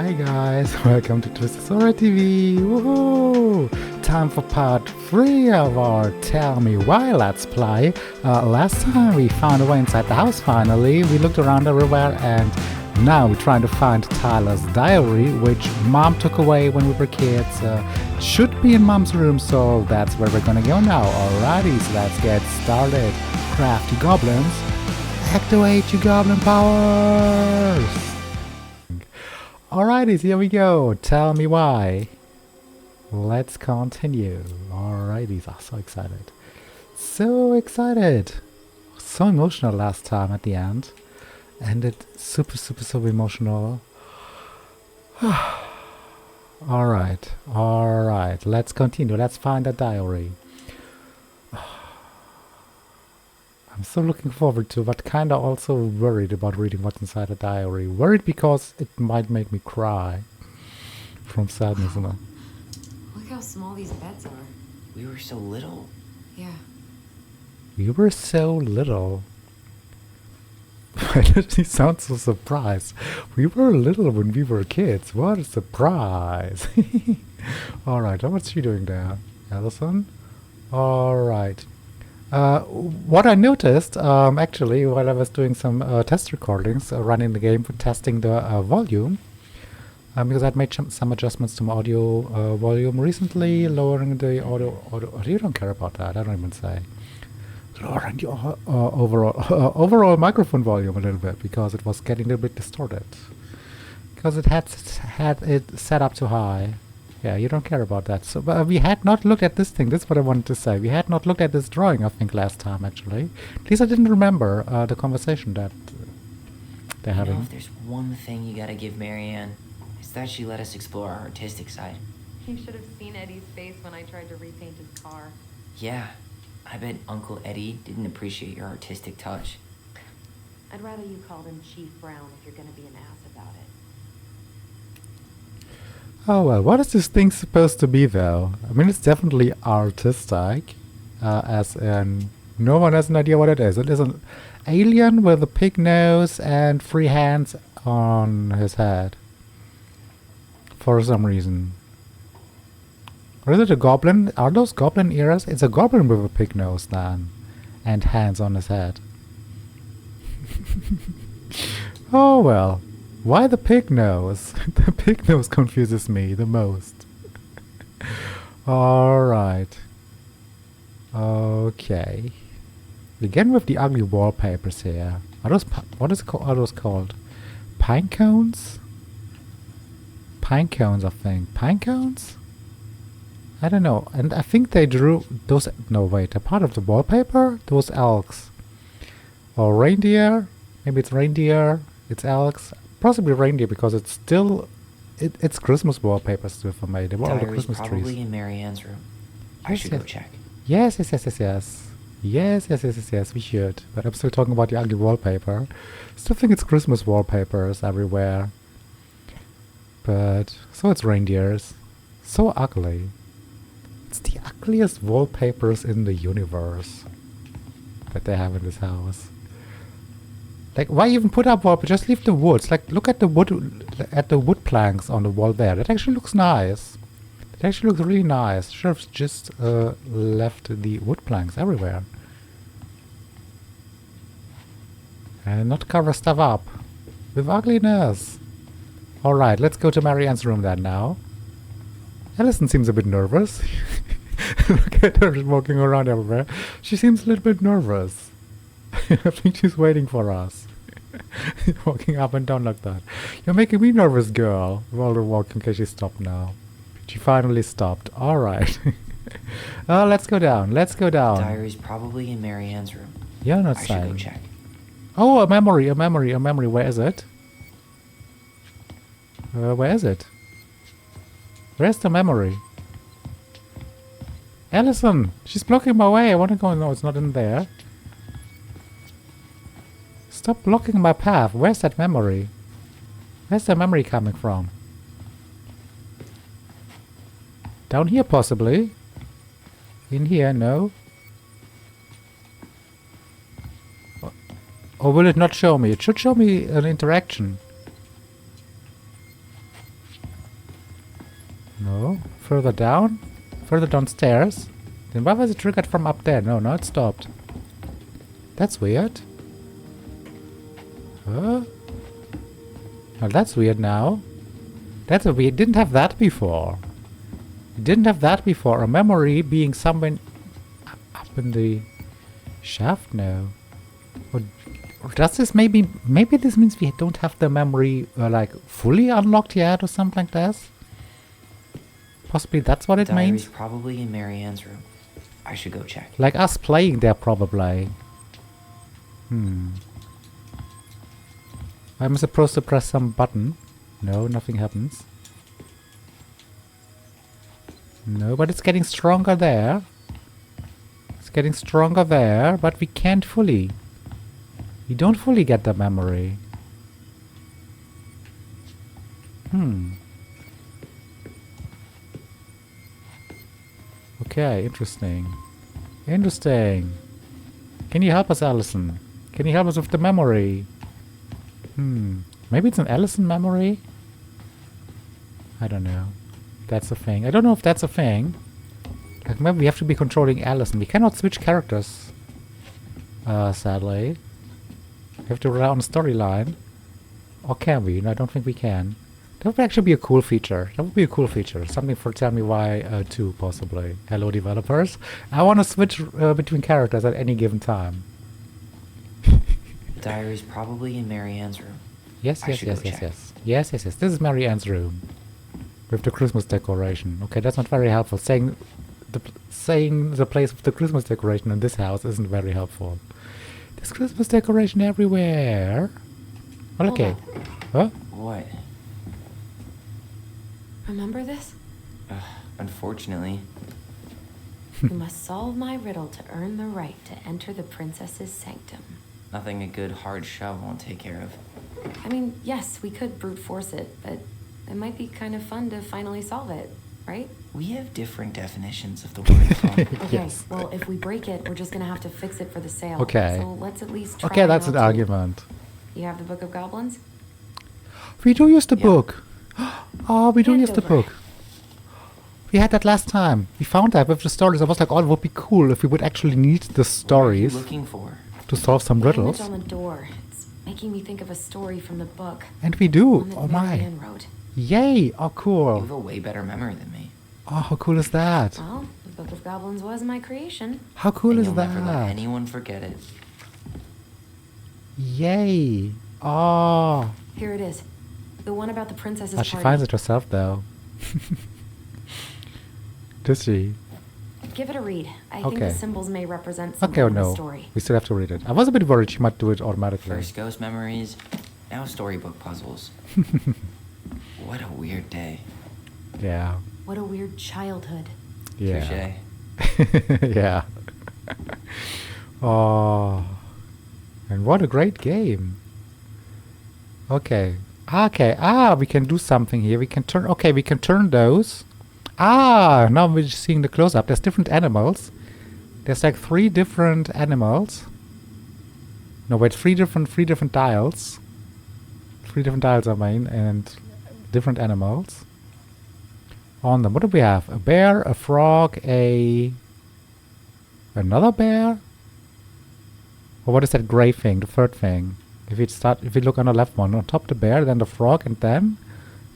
Hi guys, welcome to Twisted Story TV. Woohoo! Time for part 3 of our Tell Me Why Let's Play. Last time we found a way inside the house finally. We looked around everywhere and now we're trying to find Tyler's diary, which Mom took away when we were kids. Should be in Mom's room, so that's where we're gonna go now. Alrighty, so let's get started. Crafty goblins, activate your goblin powers! Alrighty, here we go. Tell me why. Let's continue. Alrighty, I'm so excited. So excited. So emotional last time at the end. Ended super emotional. Alright, let's continue. Let's find a diary. I'm so looking forward to, but kinda also worried about reading what's inside a diary. Worried because it might make me cry from sadness. Wow. Look how small these beds are. We were so little. Yeah. We were so little. I literally sound so surprised. We were little when we were kids. What a surprise. Alright, what's she doing there? Allison? Alright. What I noticed, actually, while I was doing some test recordings, running the game for testing the volume, because I'd made some adjustments to my audio volume recently, lowering the audio. You don't care about that, I don't even say. Lowering the overall microphone volume a little bit, because it was getting a little bit distorted. Because it had it set up too high. Yeah, you don't care about that. So we had not looked at this thing. This is what I wanted to say. We had not looked at this drawing, I think, last time, actually. At least I didn't remember the conversation that they're having. If there's one thing you gotta give Marianne, it's that she let us explore our artistic side. You should have seen Eddie's face when I tried to repaint his car. Yeah, I bet Uncle Eddie didn't appreciate your artistic touch. I'd rather you called him Chief Brown if you're gonna be an ass about it. Oh well, what is this thing supposed to be, though? I mean, it's definitely artistic, as in no one has an idea what it is. It is an alien with a pig nose and 3 hands on his head. For some reason. Or is it a goblin? Are those goblin ears? It's a goblin with a pig nose then. And hands on his head. Oh well. Why the pig nose? The pig nose confuses me the most. Alright. Okay. Again with the ugly wallpapers here. Are those are those called? Pine cones? Pine cones, I think. Pine cones? I don't know. And I think they drew those. No, wait. A part of the wallpaper? Those elks. Or reindeer? Maybe it's reindeer. It's elks. Possibly reindeer because it's still. It's Christmas wallpapers still for me. They were all the Diary's Christmas probably trees. in Marianne's room. I should go check. Yes. Yes, we should. But I'm still talking about the ugly wallpaper. Still think it's Christmas wallpapers everywhere. But so it's reindeers. So ugly. It's the ugliest wallpapers in the universe that they have in this house. Like, why even put up wallpaper? Just leave the woods. Like, look at the wood planks on the wall there. That actually looks nice. It actually looks really nice. Should have just left the wood planks everywhere. And not cover stuff up with ugliness. Alright, let's go to Marianne's room then now. Allison seems a bit nervous. Look at her walking around everywhere. She seems a little bit nervous. I think she's waiting for us. Walking up and down like that. You're making me nervous, girl. While we're walking, okay, she stopped now. She finally stopped. Alright. Let's go down. Let's go down. Diary's probably in Marianne's room. You're not I saying. should go check. Oh, a memory. Where is it? Where is it? Where's the memory? Allison! She's blocking my way. I want to go. No, it's not in there. Stop blocking my path. Where's that memory? Where's the memory coming from? Down here, possibly. In here, no. Or will it not show me? It should show me an interaction. No. Further down? Further downstairs? Then why was it triggered from up there? No, now it stopped. That's weird. Huh? Well, that's weird now. That's a weird. Didn't have that before. Didn't have that before. A memory being somewhere up in the shaft now. Or does this maybe this means we don't have the memory like fully unlocked yet or something like that? Possibly that's what it Diary's means. probably in Marianne's room. I should go check. Like us playing there probably. I'm supposed to press some button. No, nothing happens. No, but it's getting stronger there. It's getting stronger there, but we can't fully. We don't fully get the memory. Okay, interesting. Interesting. Can you help us, Allison? Can you help us with the memory? Maybe it's an Allison memory? I don't know. That's a thing. I don't know if that's a thing. Like maybe we have to be controlling Allison. We cannot switch characters. Sadly. We have to rely on the storyline. Or can we? No, I don't think we can. That would actually be a cool feature. That would be a cool feature. Something for Tell Me Why 2, possibly. Hello, developers. I want to switch between characters at any given time. Diary's probably in Marianne's room. Yes, I yes, should yes, go yes, check. yes. Yes, yes, yes. This is Marianne's room. With the Christmas decoration. Okay, that's not very helpful. Saying the place with the Christmas decoration in this house isn't very helpful. There's Christmas decoration everywhere. Well, Hold okay. up. Huh? What? Remember this? Unfortunately. You must solve my riddle to earn the right to enter the princess's sanctum. Nothing a good hard shove won't take care of. I mean, yes, we could brute force it, but it might be kind of fun to finally solve it, right? We have different definitions of the word fun. Okay, Yes. well, if we break it, we're just gonna have to fix it for the sale. Okay. So let's at least try. Okay, that's not an to. argument. You have the Book of Goblins? We do use the Yeah. book. Oh, we do Hand use the over. book. We had that last time. We found that with the stories. I was like, oh, it would be cool if we would actually need the What are you stories looking for? to solve some The riddles. image on the door. It's making me think of a story from the book. And we do. One that Oh my. Marianne wrote. Yay. Oh, You cool. have a way better memory than me. Oh, how cool is that? Well, the Book of Goblins was my creation. How cool And is you'll never let that? anyone forget it. Yay. Oh. Here it is. The one about the princess's Oh, she party. finds it herself, though. Does she? Give it a read. I think Okay. the symbols may represent something Okay, or in the no. story. We still have to read it. I was a bit worried she might do it automatically. First ghost memories, now storybook puzzles. What a weird day. Yeah. What a weird childhood. Yeah. Touche. Yeah. Oh. And what a great game. Okay. Okay. We can do something here. We can turn. Okay, we can turn those. Now we're just seeing the close-up. There's different animals. There's like 3 different animals. No, wait, 3 different dials. 3 different dials, I mean, and different animals. On them, what do we have? A bear, a frog, another bear? Or what is that gray thing, the third thing? If you look on the left one, on top the bear, then the frog, and then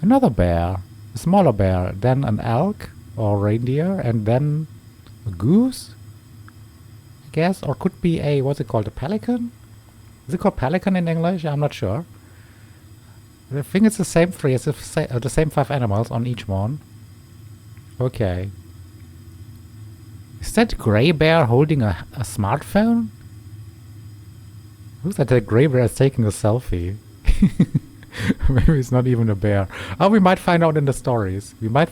another bear. A smaller bear, then an elk or reindeer, and then a goose, I guess, or could be what's it called, a pelican? Is it called pelican in English? I'm not sure. I think it's the same 3, it's the same 5 animals on each one. Okay. Is that gray bear holding a smartphone? Looks like that gray bear is taking a selfie. Maybe it's not even a bear. Oh, we might find out in the stories. Okay,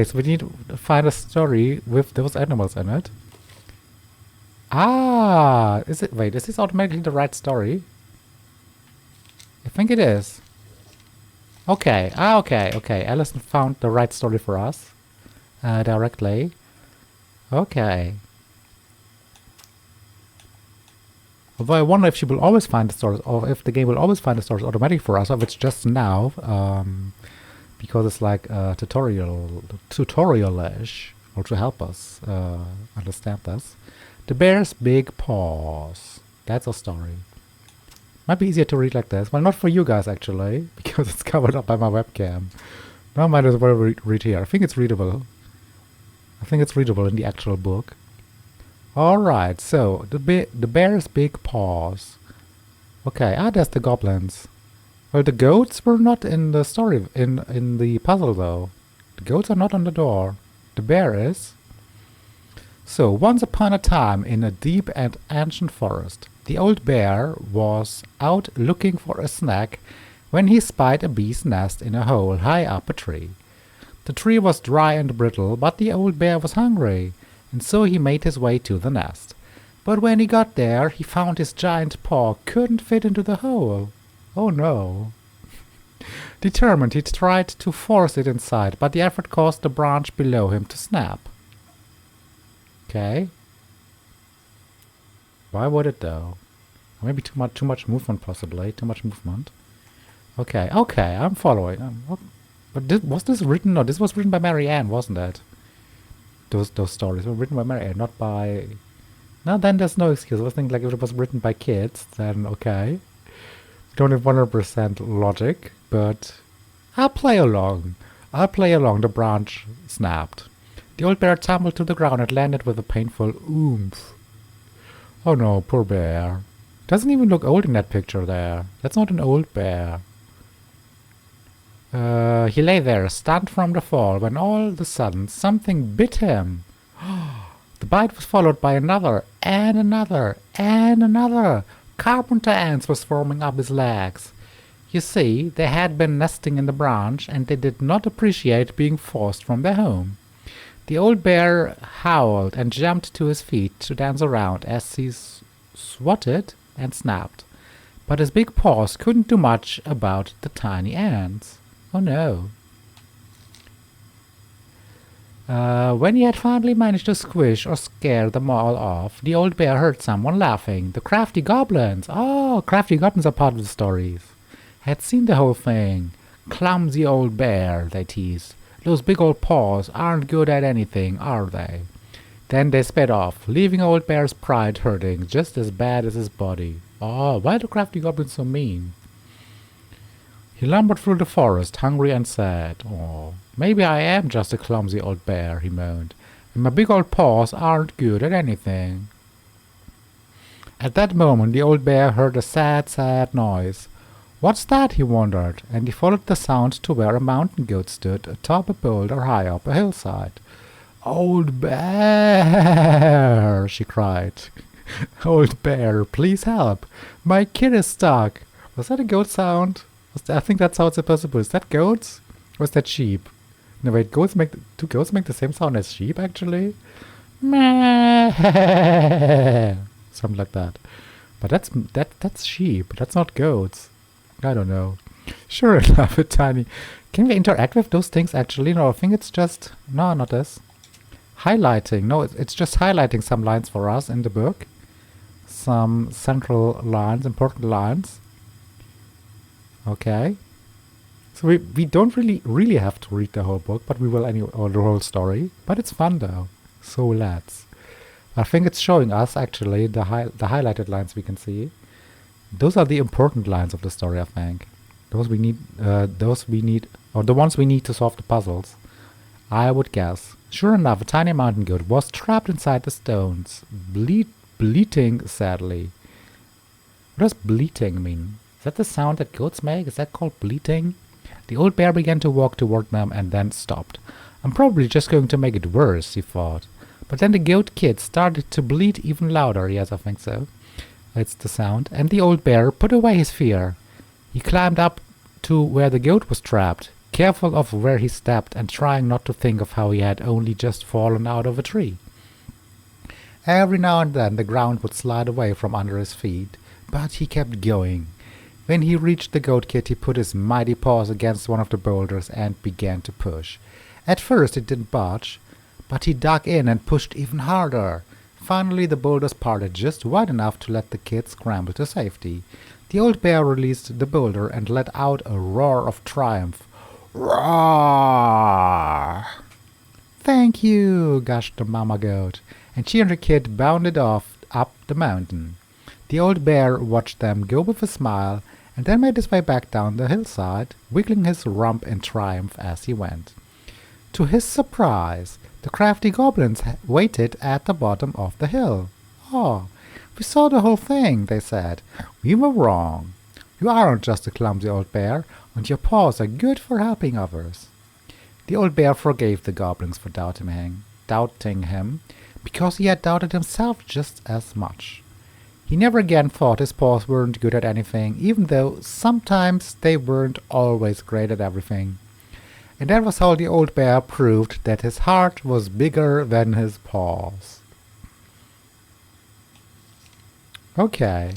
so we need to find a story with those animals in it. Is this automatically the right story? I think it is. Okay, okay. Alison found the right story for us. Directly. Okay. Although I wonder if she will always find the stories, or if the game will always find the stories automatically for us, or if it's just now, because it's like a tutorial-ish, or to help us understand this. The bear's big paws. That's a story. Might be easier to read like this. Well, not for you guys actually, because it's covered up by my webcam. Now I might as well read here. I think it's readable. I think it's readable in the actual book. Alright, so the bear's big paws. Okay, there's the goblins. Well, the goats were not in the story, in the puzzle though. The goats are not on the door. The bear is. So, once upon a time in a deep and ancient forest, the old bear was out looking for a snack when he spied a bee's nest in a hole high up a tree. The tree was dry and brittle, but the old bear was hungry, and so he made his way to the nest. But when he got there, he found his giant paw couldn't fit into the hole. Oh no. Determined, he tried to force it inside, but the effort caused the branch below him to snap. Okay. Why would it though? Maybe too much movement possibly. Too much movement. Okay, I'm following. But was this written? No, this was written by Mary Ann, wasn't it? Those stories were written by Mary Ann, not by... No, then there's no excuse. I was thinking like if it was written by kids, then okay. Don't have 100% logic, but I'll play along. The branch snapped. The old bear tumbled to the ground and landed with a painful oomph. Oh no, poor bear. Doesn't even look old in that picture there. That's not an old bear. He lay there, stunned from the fall, when all of a sudden something bit him. The bite was followed by another, and another, and another. Carpenter ants were swarming up his legs. You see, they had been nesting in the branch, and they did not appreciate being forced from their home. The old bear howled and jumped to his feet to dance around as he swatted and snapped. But his big paws couldn't do much about the tiny ants. Oh no. When he had finally managed to squish or scare them all off, the old bear heard someone laughing. The crafty goblins! Oh, crafty goblins are part of the stories. Had seen the whole thing. Clumsy old bear, they teased. Those big old paws aren't good at anything, are they? Then they sped off, leaving old bear's pride hurting just as bad as his body. Oh, why are the crafty goblins so mean? He lumbered through the forest, hungry and sad. Oh, maybe I am just a clumsy old bear, he moaned, and my big old paws aren't good at anything. At that moment the old bear heard a sad, sad noise. What's that? He wondered, and he followed the sound to where a mountain goat stood atop a boulder high up a hillside. Old bear, she cried. Old bear, please help. My kid is stuck. Was that a goat sound? I think that's how it's supposed to be. Is that goats? Or is that sheep? No, wait, do goats make the same sound as sheep, actually? Meh. Something like that. But that's sheep. That's not goats. I don't know. Sure enough, a tiny... Can we interact with those things, actually? No, I think it's just... No, not this. Highlighting. No, it's just highlighting some lines for us in the book. Some central lines, important lines. Okay. So we don't really have to read the whole book, but we will anyway, or the whole story. But it's fun though. So let's. I think it's showing us actually the highlighted lines we can see. Those are the important lines of the story, I think. Those we need, or the ones we need to solve the puzzles. I would guess. Sure enough, a tiny mountain goat was trapped inside the stones, bleating sadly. What does bleating mean? Is that the sound that goats make? Is that called bleating? The old bear began to walk toward them and then stopped. I'm probably just going to make it worse, he thought. But then the goat kid started to bleat even louder. Yes, I think so. It's the sound. And the old bear put away his fear. He climbed up to where the goat was trapped, careful of where he stepped and trying not to think of how he had only just fallen out of a tree. Every now and then the ground would slide away from under his feet, but he kept going. When he reached the goat kid, he put his mighty paws against one of the boulders and began to push. At first it didn't budge, but he dug in and pushed even harder. Finally the boulders parted just wide enough to let the kid scramble to safety. The old bear released the boulder and let out a roar of triumph. Roar! Thank you, gushed the mama goat, and she and her kid bounded off up the mountain. The old bear watched them go with a smile, and then made his way back down the hillside, wiggling his rump in triumph as he went. To his surprise, the crafty goblins waited at the bottom of the hill. "Oh, we saw the whole thing," they said. "We were wrong. You aren't just a clumsy old bear, and your paws are good for helping others." The old bear forgave the goblins for doubting him, because he had doubted himself just as much. He never again thought his paws weren't good at anything, even though sometimes they weren't always great at everything. And that was how the old bear proved that his heart was bigger than his paws. Okay.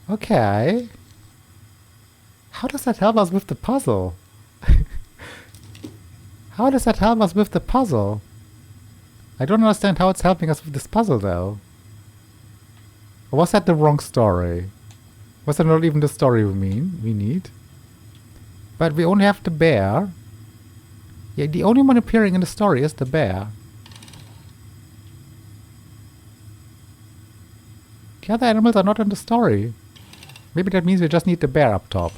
Okay. How does that help us with the puzzle? How does that help us with the puzzle? I don't understand how it's helping us with this puzzle, though. Or was that the wrong story? Was that not even the story we need? But we only have the bear. Yeah, the only one appearing in the story is the bear. The other animals are not in the story. Maybe that means we just need the bear up top.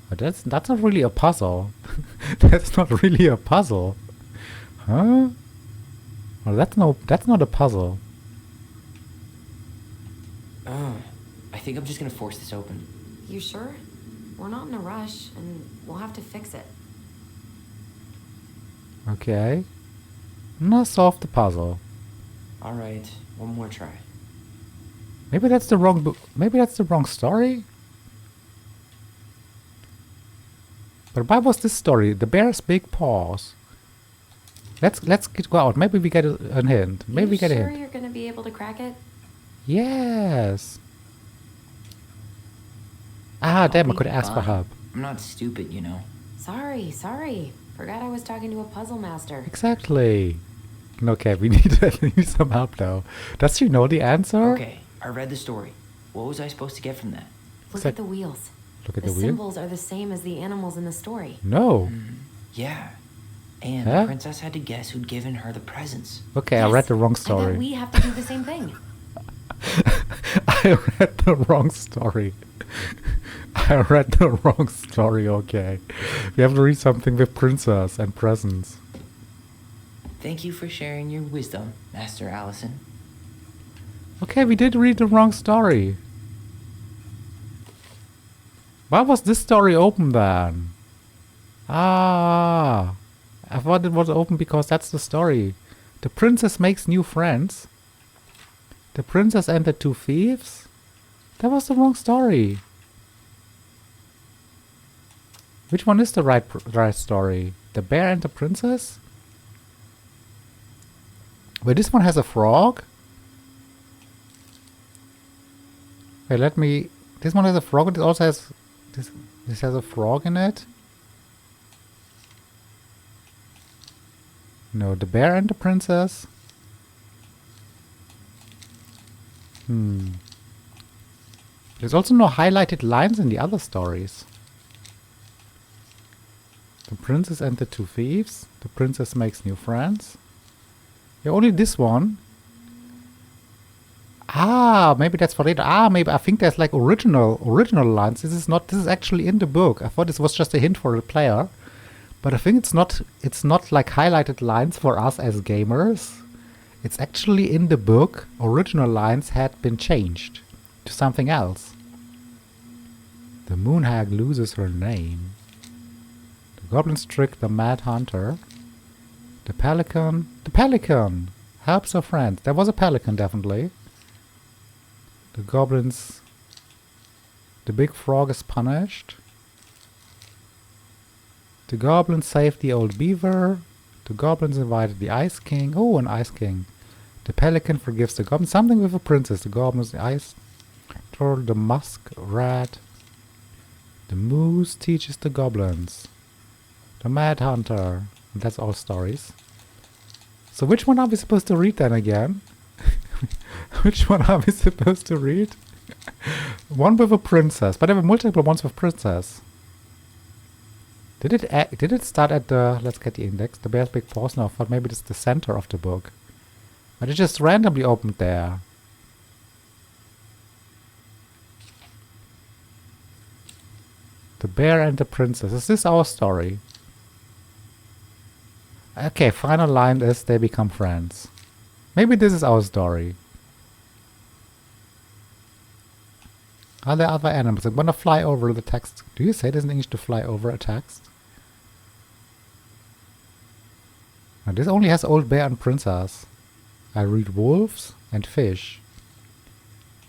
But that's not really a puzzle. That's not really a puzzle. Huh? Well, that's not a puzzle. I think I'm just gonna force this open. You sure? We're not in a rush, and we'll have to fix it. Okay. Now solve the puzzle. Alright, one more try. Maybe that's the wrong book. Maybe that's the wrong story. But why was this story? The bear's big paws. Let's go out. Maybe we get a hint. Maybe we get a hint. You sure you're gonna be able to crack it? Yes. Ah, damn! I could ask for help. I'm not stupid, you know. Sorry. Forgot I was talking to a puzzle master. Exactly. Okay, we need some help though. Does she know the answer? Okay, I read the story. What was I supposed to get from that? Look at the wheels. Look at The the wheel. symbols are the same as the animals in the story. No. Yeah. And Huh? the princess had to guess who'd given her the presents. Okay, I read the wrong I bet story. we have to do the same thing. I read the wrong story. I read the wrong story, okay. We have to read something with princess and presents. Thank you for sharing your wisdom, Master Allison. Okay, we did read the wrong story. Why was this story open then? Ah, I thought it was open because that's the story. The princess makes new friends. The princess and the two thieves? That was the wrong story. Which one is the right story? The bear and the princess? Wait, this one has a frog? Wait, this one has a frog, and it also has... This has a frog in it? No, the bear and the princess? There's also no highlighted lines in the other stories. The princess and the two thieves. The princess makes new friends. Yeah, only this one. Ah, maybe that's for later. Ah, maybe I think there's like original lines. This is actually in the book. I thought this was just a hint for the player. But I think it's not like highlighted lines for us as gamers. It's actually in the book. Original lines had been changed to something else. The moon hag loses her name. The goblins trick the mad hunter. The pelican helps her friend. There was a pelican, definitely. The goblins... The big frog is punished. The goblins saved the old beaver. The goblins invited the ice king. Oh, an ice king. The pelican forgives the goblin. Something with a princess. The goblins, the ice troll, the musk rat. The moose teaches the goblins. The mad hunter. And that's all stories. So which one are we supposed to read then again? Which one are we supposed to read? One with a princess, but there were multiple ones with princess. Did it start at the, let's get the index, the Bear's Big Paws? No, I thought maybe it's the center of the book. But it just randomly opened there. The bear and the princess. Is this our story? Okay, final line is they become friends. Maybe this is our story. Are there other animals? I'm gonna fly over the text. Do you say this in English, to fly over a text? Now this only has old bear and princess. I read wolves and fish.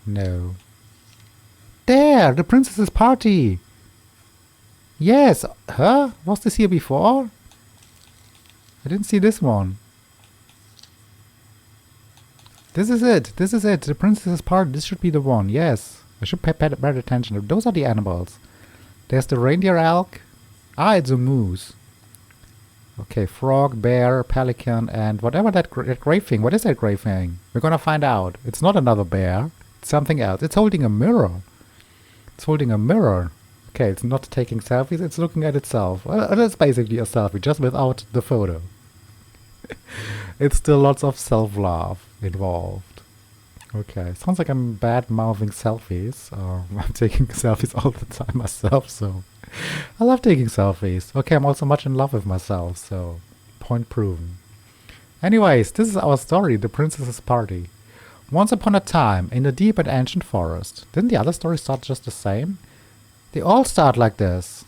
No. There! The princess's party! Yes! Huh? Was this here before? I didn't see this one. This is it! This is it! The princess's party! This should be the one, yes! I should pay better attention. Those are the animals. There's the reindeer elk. Ah, it's a moose. Okay, frog, bear, pelican, and whatever that gray thing. What is that gray thing? We're gonna find out. It's not another bear. It's something else. It's holding a mirror. It's holding a mirror. Okay, it's not taking selfies. It's looking at itself. Well, it's basically a selfie, just without the photo. It's still lots of self-love involved. Okay, sounds like I'm bad-mouthing selfies. I'm taking selfies all the time myself, so... I love taking selfies. Okay, I'm also much in love with myself, so... Point proven. Anyways, this is our story, The Princess's Party. Once upon a time, in a deep and ancient forest. Didn't the other story start just the same? They all start like this.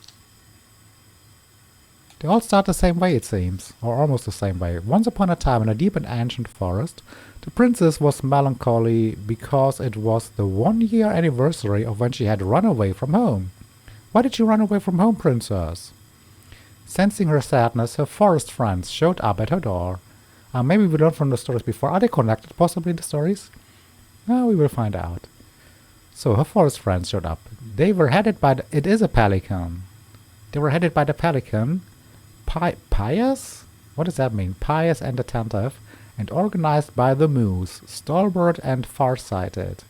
They all start the same way, it seems. Or almost the same way. Once upon a time, in a deep and ancient forest, the princess was melancholy because it was the 1-year anniversary of when she had run away from home. Why did you run away from home, princess? Sensing her sadness, her forest friends showed up at her door. Maybe we learned from the stories before. Are they connected, possibly, the stories? We will find out. So her forest friends showed up. They were headed by it is a pelican. They were headed by the pelican. Pious? What does that mean? Pious and attentive, and organized by the moose, stalwart and farsighted.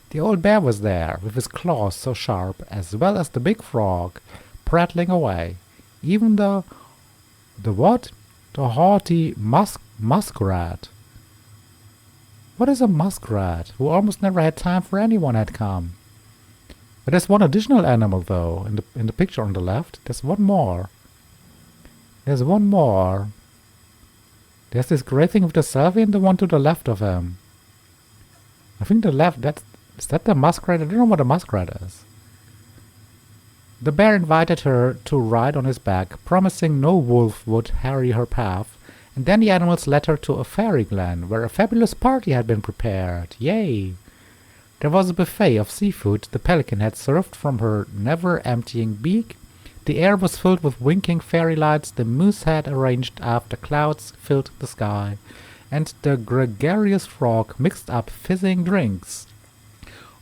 The old bear was there, with his claws so sharp, as well as the big frog, prattling away. Even the what? The haughty muskrat. What is a muskrat? Who almost never had time for anyone had come. But there's one additional animal, though, in the picture on the left. There's one more. There's one more. There's this gray thing with the selfie and the one to the left of him. I think the left, is that the muskrat? I don't know what a muskrat is. The bear invited her to ride on his back, promising no wolf would harry her path, and then the animals led her to a fairy glen, where a fabulous party had been prepared. Yay! There was a buffet of seafood the pelican had served from her never-emptying beak. The air was filled with winking fairy lights the moose had arranged after clouds filled the sky, and the gregarious frog mixed up fizzing drinks.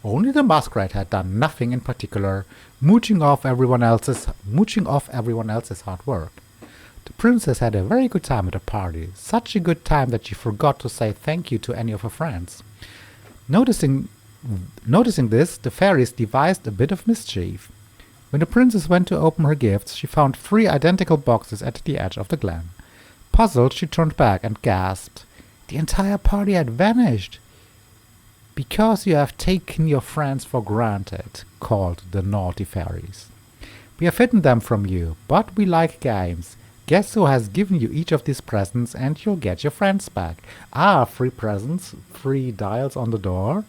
Only the muskrat had done nothing in particular, mooching off everyone else's hard work. The princess had a very good time at the party, such a good time that she forgot to say thank you to any of her friends. Noticing this, the fairies devised a bit of mischief. When the princess went to open her gifts, she found 3 identical boxes at the edge of the glen. Puzzled, she turned back and gasped. The entire party had vanished. Because you have taken your friends for granted, called the naughty fairies. We have hidden them from you, but we like games. Guess who has given you each of these presents, and you'll get your friends back. 3 presents, 3 dials on the door.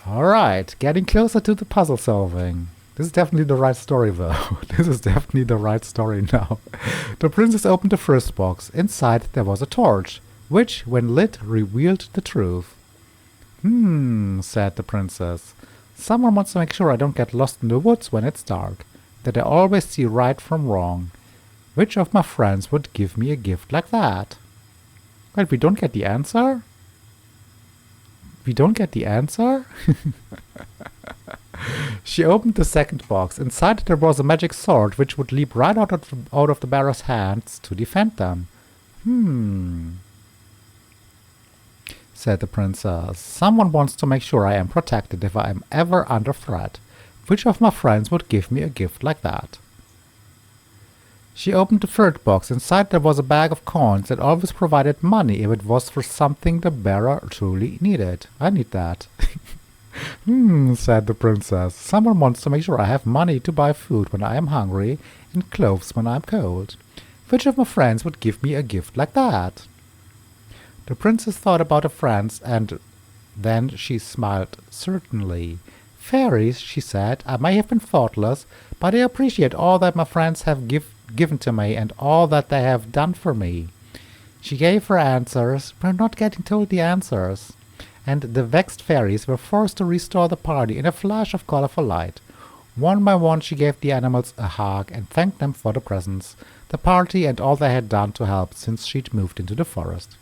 Alright, getting closer to the puzzle solving. This is definitely the right story, though. This is definitely the right story now. The princess opened the first box. Inside there was a torch, which, when lit, revealed the truth. Said the princess. Someone wants to make sure I don't get lost in the woods when it's dark, that I always see right from wrong. Which of my friends would give me a gift like that? Wait, we don't get the answer? We don't get the answer? She opened the second box. Inside there was a magic sword which would leap right out of the bearer's hands to defend them. said the princess. Someone wants to make sure I am protected if I am ever under threat. Which of my friends would give me a gift like that? She opened the third box. Inside there was a bag of coins that always provided money if it was for something the bearer truly needed. I need that. Said the princess. Someone wants to make sure I have money to buy food when I am hungry and clothes when I am cold. Which of my friends would give me a gift like that? The princess thought about her friends and then she smiled. Certainly. Fairies, she said, I may have been thoughtless, but I appreciate all that my friends have given to me and all that they have done for me. She gave her answers, but not getting told the answers. And the vexed fairies were forced to restore the party in a flash of colorful light. One by one she gave the animals a hug and thanked them for the presents, the party and all they had done to help since she'd moved into the forest.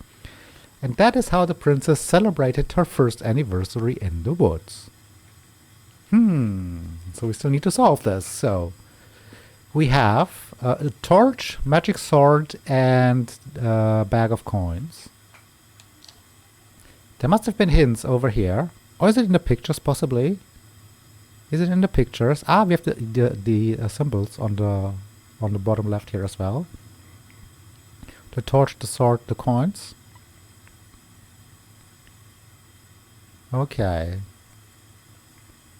And that is how the princess celebrated her first anniversary in the woods. So we still need to solve this. So we have a torch, magic sword, and a bag of coins. There must have been hints over here. Or is it in the pictures, possibly? Is it in the pictures? Ah, we have the symbols on the bottom left here as well. The torch, the sword, the coins. Okay.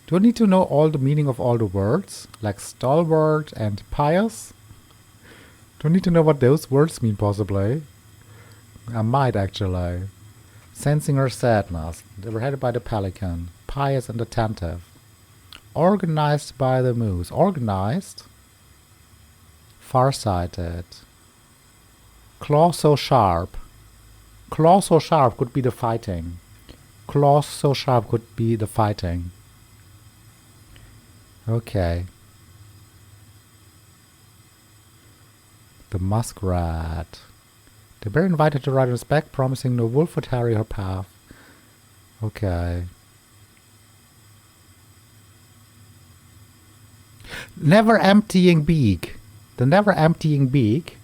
Do I need to know all the meaning of all the words? Like stalwart and pious? Do I need to know what those words mean, possibly? I might, actually. Sensing her sadness. They were headed by the pelican. Pious and attentive. Organized by the moose. Organized? Farsighted. Claw so sharp. Claw so sharp could be the fighting. Claw so sharp could be the fighting. Okay. The muskrat. The bear invited to ride on his back, promising no wolf would harry her path. Okay. Never emptying beak. The never emptying beak.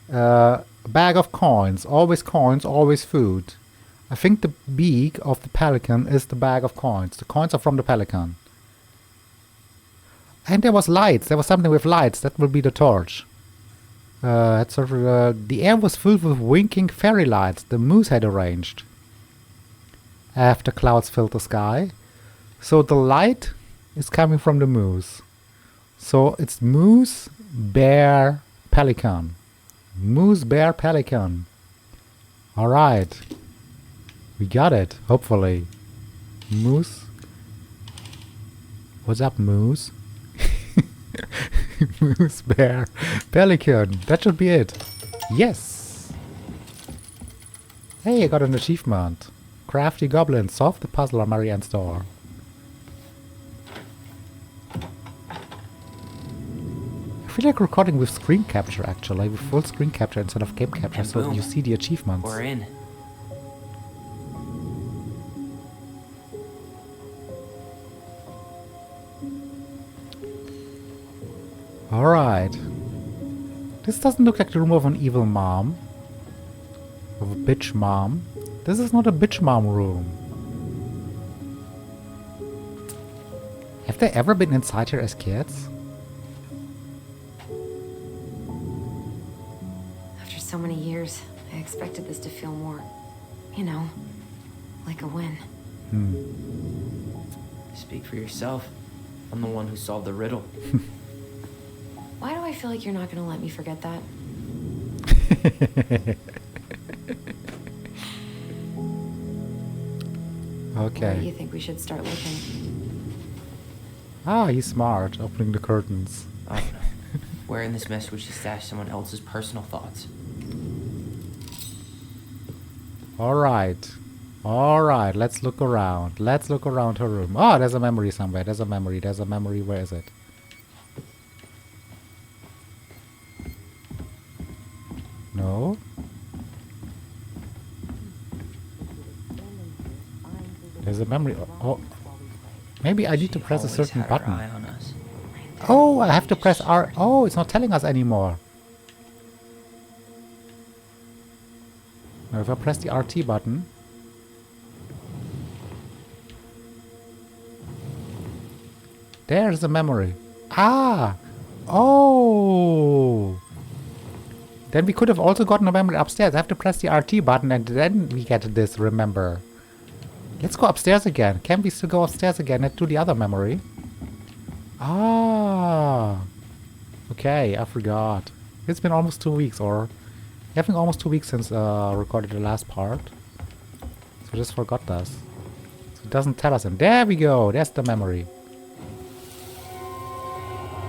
A bag of coins, always food. I think the beak of the pelican is the bag of coins. The coins are from the pelican. And there was lights. There was something with lights. That will be the torch. The air was filled with winking fairy lights the moose had arranged. After clouds filled the sky. So the light is coming from the moose. So it's moose, bear, pelican. Moose, bear, pelican. Alright. We got it, hopefully. Moose. What's up, moose? Moose, bear, pelican. That should be it. Yes! Hey, I got an achievement. Crafty goblin solved the puzzle on Marianne's door. I feel like recording with screen capture, actually. With full screen capture instead of game capture, And so boom. you see the achievements. We're in. Alright. This doesn't look like the room of an evil mom. Of a bitch mom. This is not a bitch mom room. Have they ever been inside here as kids? After so many years, I expected this to feel more, you know, like a win. Speak for yourself. I'm the one who solved the riddle. Why do I feel like you're not gonna let me forget that? Where do Okay. you think we should start looking? Ah, he's smart. Opening the curtains. I don't know. Where in this mess would she stash someone else's personal thoughts? Alright. Alright, let's look around. Let's look around her room. Oh, there's a memory somewhere. There's a memory. There's a memory. Where is it? No? There's a memory. Oh. Maybe I need to She press a always certain had her button. eye on us. Oh, I have to press R. Oh, it's not telling us anymore. Now, if I press the RT button. There's the memory. Ah! Oh! Then we could have also gotten a memory upstairs. I have to press the RT button and then we get this, remember. Let's go upstairs again. Can we still go upstairs again and do the other memory? Ah! Okay, I forgot. It's been almost 2 weeks, or... I think almost 2 weeks since recorded the last part. So I just forgot this. So it doesn't tell us. And there we go! There's the memory.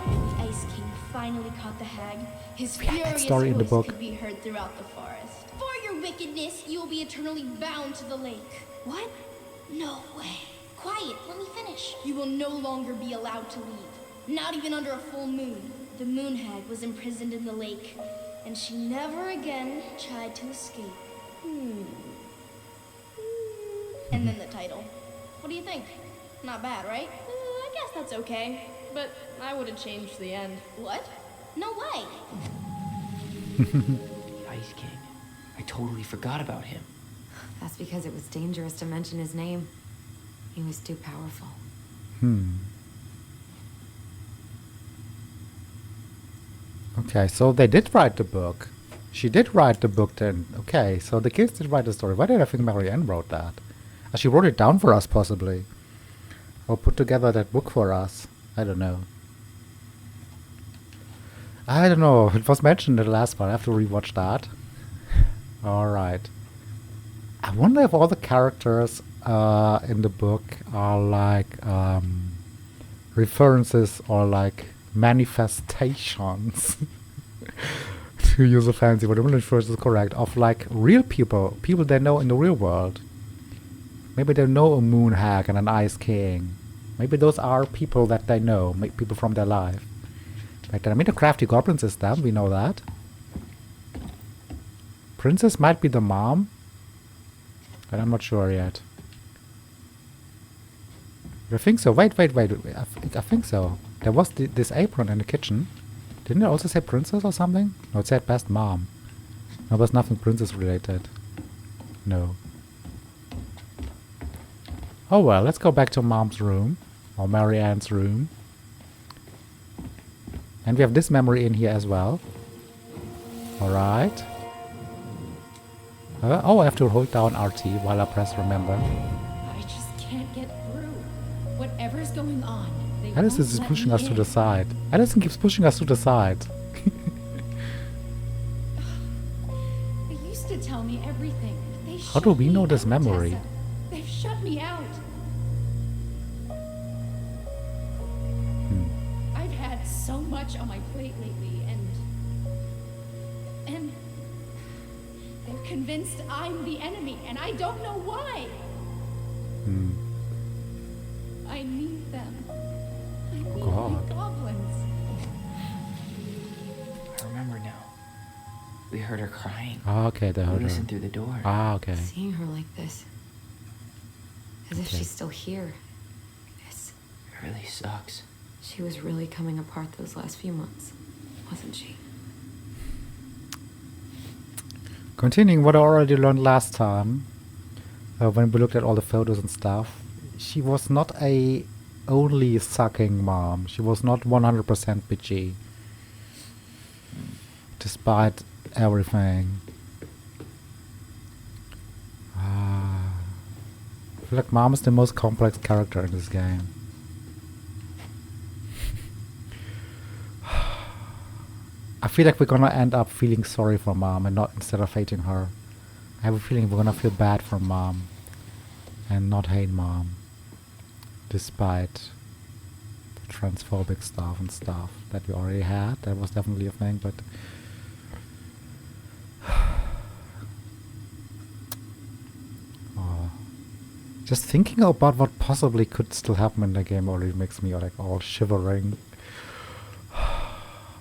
The Ice King finally caught the hag. His We had that furious story in the voice book. could be heard throughout the forest. For your wickedness, you will be eternally bound to the lake. What? No way. Quiet, let me finish. You will no longer be allowed to leave. Not even under a full moon. The moon hag was imprisoned in the lake, and she never again tried to escape. And then the title. What do you think? Not bad, right? I guess that's okay. But I would have changed the end. What? No way. The Ice King. I totally forgot about him. That's because it was dangerous to mention his name. He was too powerful. Okay, so they did write the book. She did write the book then. Okay, so the kids did write the story. Why did I think Marianne wrote that? She wrote it down for us, possibly. Or put together that book for us. I don't know. I don't know. It was mentioned in the last part. I have to rewatch that. Alright. I wonder if all the characters in the book are like references or like manifestations to use a fancy word, I'm not sure this is correct, of like real people they know in the real world. Maybe they know a moon hag and an ice king. Maybe those are people that they know, people from their life. Like, I mean, the crafty goblins is them, we know that. Princess might be the mom, but I'm not sure yet. I think so. Wait. I think so. There was this apron in the kitchen. Didn't it also say princess or something? No, it said best mom. No, there's nothing princess related. No. Oh well, let's go back to mom's room. Or Marianne's room. And we have this memory in here as well. Alright. Oh, I have to hold down RT while I press remember. I just can't get through. Whatever's going on, they Alice won't is let pushing me us to in. the side. Alison keeps pushing us to the side. They used to tell me everything. But they How do shut we me know this out, memory? Tessa. They've shut me out. I've had so much on my plate lately, and they're convinced I'm the enemy, and I don't know why. I need them. I need God. my goblins. I remember now. We heard her crying. Ah, okay, they We heard her. listened through the door. Ah, okay. Seeing her like this. As if Okay. she's still here. This. It really sucks. She was really coming apart those last few months, wasn't she? Continuing what I already learned last time, when we looked at all the photos and stuff, she was not a only sucking mom. She was not 100% bitchy. Despite everything. I feel like mom is the most complex character in this game. I feel like we're gonna end up feeling sorry for mom and not instead of hating her. I have a feeling we're gonna feel bad for mom and not hate mom. Despite the transphobic stuff and stuff that we already had. That was definitely a thing, but just thinking about what possibly could still happen in the game already makes me like all shivering.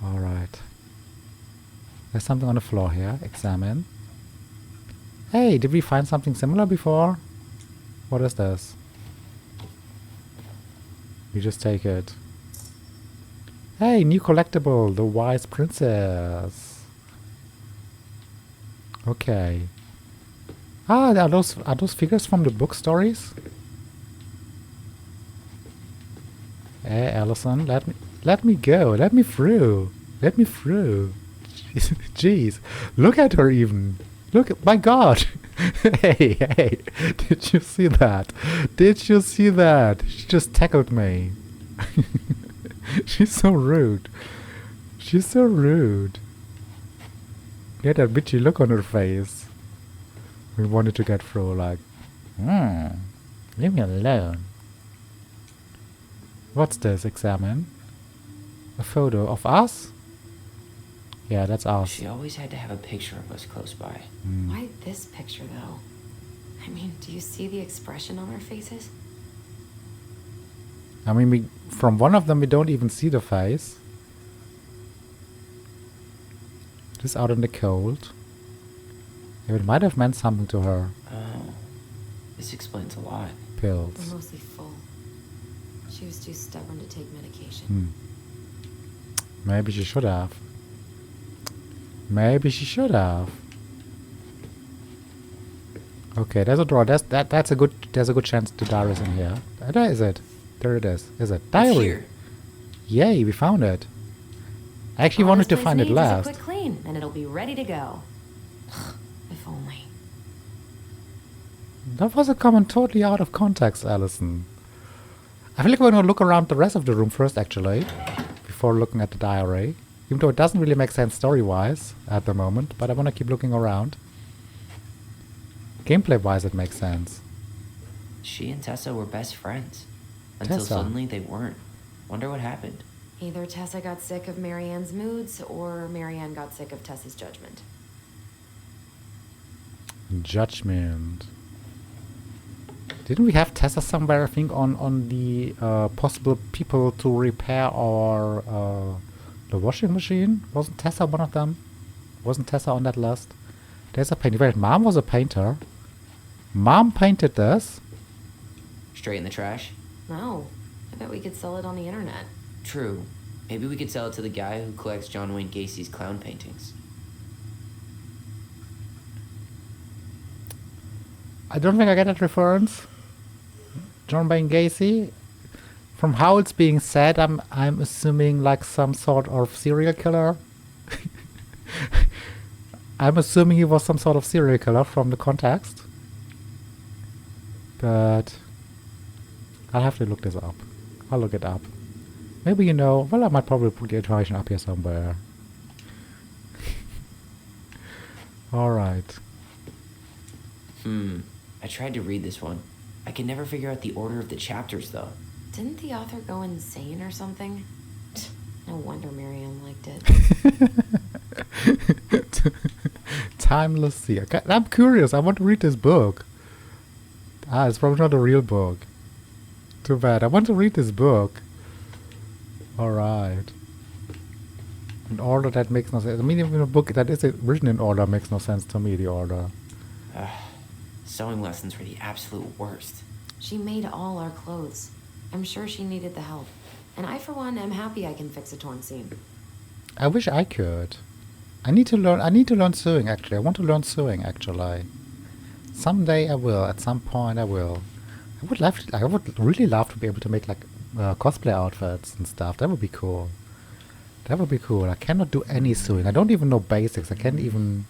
Alright. There's something on the floor here. Examine. Hey, did we find something similar before? What is this? We just take it. Hey, new collectible, the Wise Princess. Okay. Ah, are those figures from the book stories? Hey, Allison, let me go. Let me through. Let me through. Jeez, look at her even. Look at my God. Hey, hey, did you see that? Did you see that? She just tackled me. She's so rude. She's so rude. Get that bitchy look on her face. We wanted to get through like, leave me alone. What's this? Examine. A photo of us? Yeah, that's us. She always had to have a picture of us close by. Why this picture, though? I mean, do you see the expression on our faces? I mean, from one of them we don't even see the face. Just out in the cold. Yeah, it might have meant something to her. Oh, this explains a lot. Pills. They're mostly full. She was too stubborn to take medication. Maybe she should have. Maybe she should have. Okay, there's a drawer. That's a good. There's a good chance the diary is in here. There is it. There it is. Is it diary? It's here. Yay, we found it. I actually All wanted this to place find it needs is last. a quick clean, and it'll be ready to go. If only. That was a comment totally out of context, Allison. I feel like we're gonna look around the rest of the room first, actually, before looking at the diary. Even though it doesn't really make sense story-wise at the moment, but I want to keep looking around. Gameplay-wise, it makes sense. She and Tessa were best friends. Until Tessa. suddenly they weren't. Wonder what happened. Either Tessa got sick of Marianne's moods, or Marianne got sick of Tessa's judgment. Judgment. Didn't we have Tessa somewhere, I think, on the possible people to repair our the washing machine? Wasn't Tessa one of them? Wasn't Tessa on that list? There's a painting. Wait, Mom was a painter. Mom painted this. Straight in the trash? No. I bet we could sell it on the internet. True. Maybe we could sell it to the guy who collects John Wayne Gacy's clown paintings. I don't think I get that reference. John Wayne Gacy. From how it's being said, I'm assuming like some sort of serial killer. I'm assuming he was some sort of serial killer from the context. But I'll have to look this up. I'll look it up. Maybe you know, well, I might probably put the information up here somewhere. Alright. I tried to read this one. I can never figure out the order of the chapters, though. Didn't the author go insane or something? No wonder Marianne liked it. Timeless Sea. Okay, I'm curious. I want to read this book. It's probably not a real book. Too bad. I want to read this book. Alright. An order that makes no sense. I mean, even a book that is written in order makes no sense to me, the order. Sewing lessons were the absolute worst. She made all our clothes. I'm sure she needed the help. And I, for one, am happy I can fix a torn seam. I wish I could. I need to learn sewing, actually. I want to learn sewing, actually. Someday I will. At some point I will. I would really love to be able to make like cosplay outfits and stuff. That would be cool. That would be cool. I cannot do any sewing. I don't even know basics. I can't even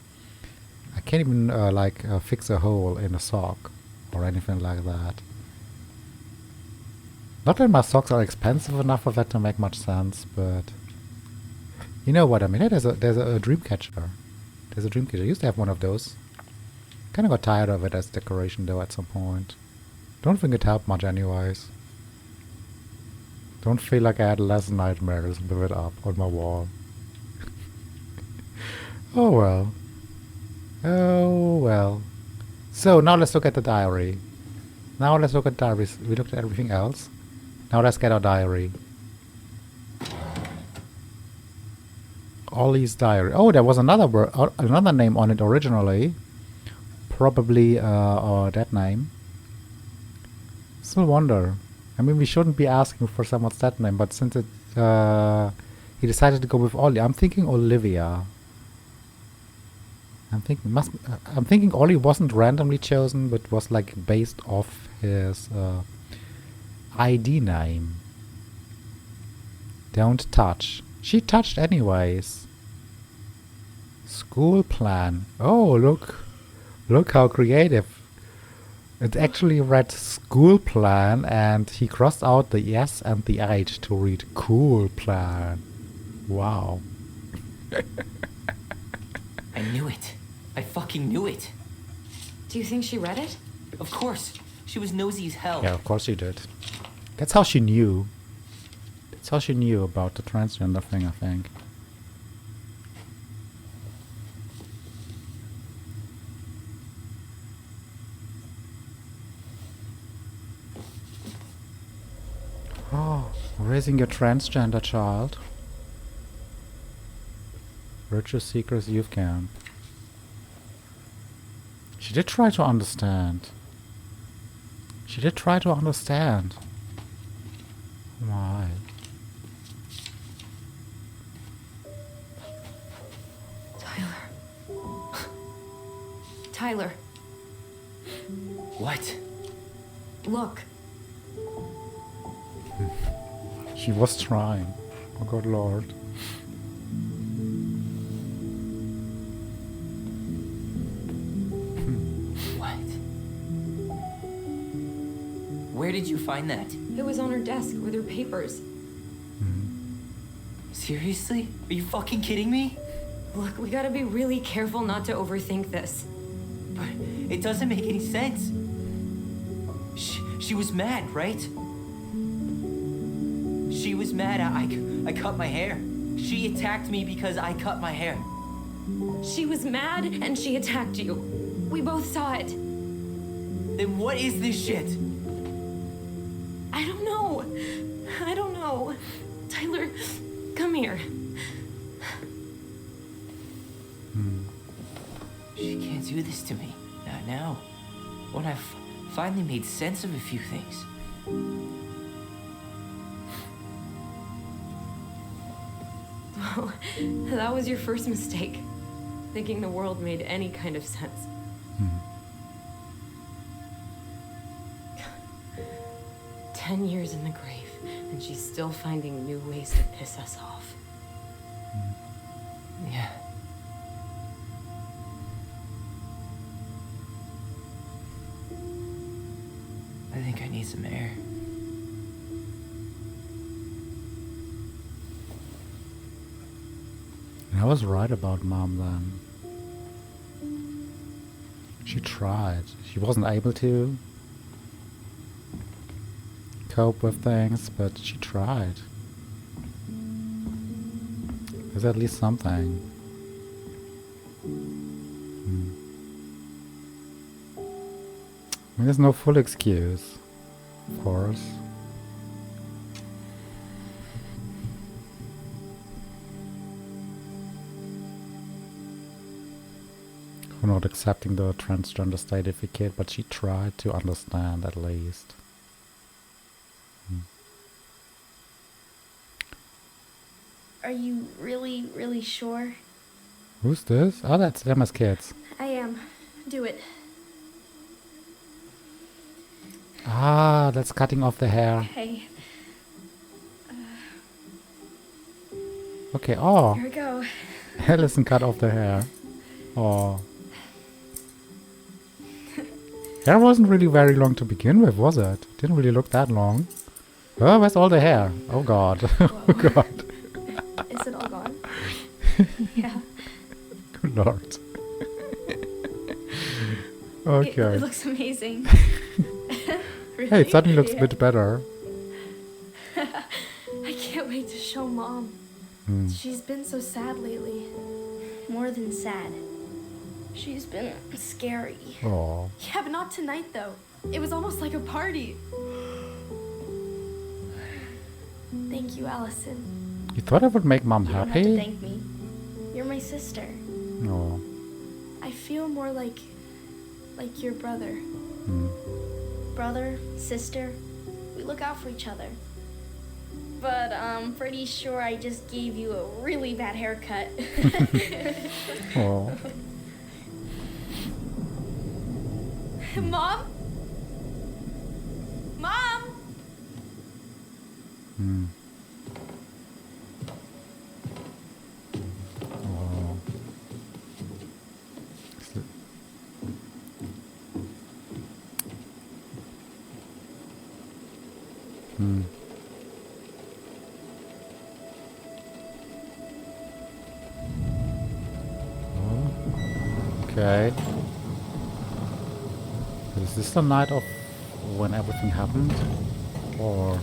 fix a hole in a sock or anything like that. Not that my socks are expensive enough for that to make much sense, but you know what I mean. Hey, there's a dream catcher. There's a dream catcher. I used to have one of those. Kind of got tired of it as decoration though at some point. Don't think it helped much anyways. Don't feel like I had less nightmares with it up on my wall. Oh well. Oh well. So now let's look at the diary. Now let's look at diaries. We looked at everything else. Now let's get our diary. Ollie's diary. Oh, there was another name on it originally. Probably that name. Still wonder. I mean, we shouldn't be asking for someone's that name, but since it he decided to go with Ollie, I'm thinking Olivia. I'm thinking Ollie wasn't randomly chosen, but was like based off his ID name. Don't touch. She touched anyways. School plan. Oh, look. Look how creative. It actually read school plan and he crossed out the S and the H to read cool plan. Wow. I knew it. I fucking knew it. Do you think she read it? Of course. She was nosy as hell. Yeah, of course she did. That's how she knew. That's how she knew about the transgender thing, I think. Oh, raising a transgender child. Richest Secrets Youth Camp. She did try to understand. She did try to understand. Why? Tyler. What? Look. She was trying. Oh good lord. What? Where did you find that? It was on her desk with her papers. Seriously? Are you fucking kidding me? Look, we gotta be really careful not to overthink this. But it doesn't make any sense. She was mad, right? She was mad I cut my hair. She attacked me because I cut my hair. She was mad and she attacked you. We both saw it. Then what is this shit? I don't know. I don't know. Tyler, come here. She can't do this to me. Not now. When I've finally made sense of a few things. Well, that was your first mistake. Thinking the world made any kind of sense. 10 years in the grave, and she's still finding new ways to piss us off. Yeah. I think I need some air. I was right about Mom then. She tried. She wasn't able to cope with things, but she tried. There's at least something. I mean, there's no full excuse, of course. For not accepting the transgender certificate, but she tried to understand at least. Are you really, really sure? Who's this? Oh, that's them as kids. I am. Do it. Ah, that's cutting off the hair. Okay. Okay, oh. Here we go. Allison cut off the hair. Oh. Hair wasn't really very long to begin with, was it? Didn't really look that long. Oh, where's all the hair? Oh god. Oh god. Is it all gone? Yeah. Good lord. It Okay. looks amazing. Really? Hey, it suddenly looks a Yeah. bit better. I can't wait to show Mom. She's been so sad lately. More than sad. She's been scary. Oh. Yeah, but not tonight though. It was almost like a party. Thank you, Allison. You thought I would make Mom You don't have to happy? thank me. You're my sister. No. I feel more like your brother. Mm. Brother, sister, we look out for each other. But I'm pretty sure I just gave you a really bad haircut. Oh. Mom? Mom? Hmm. Oh, okay. Is this the night of when everything happened? Or...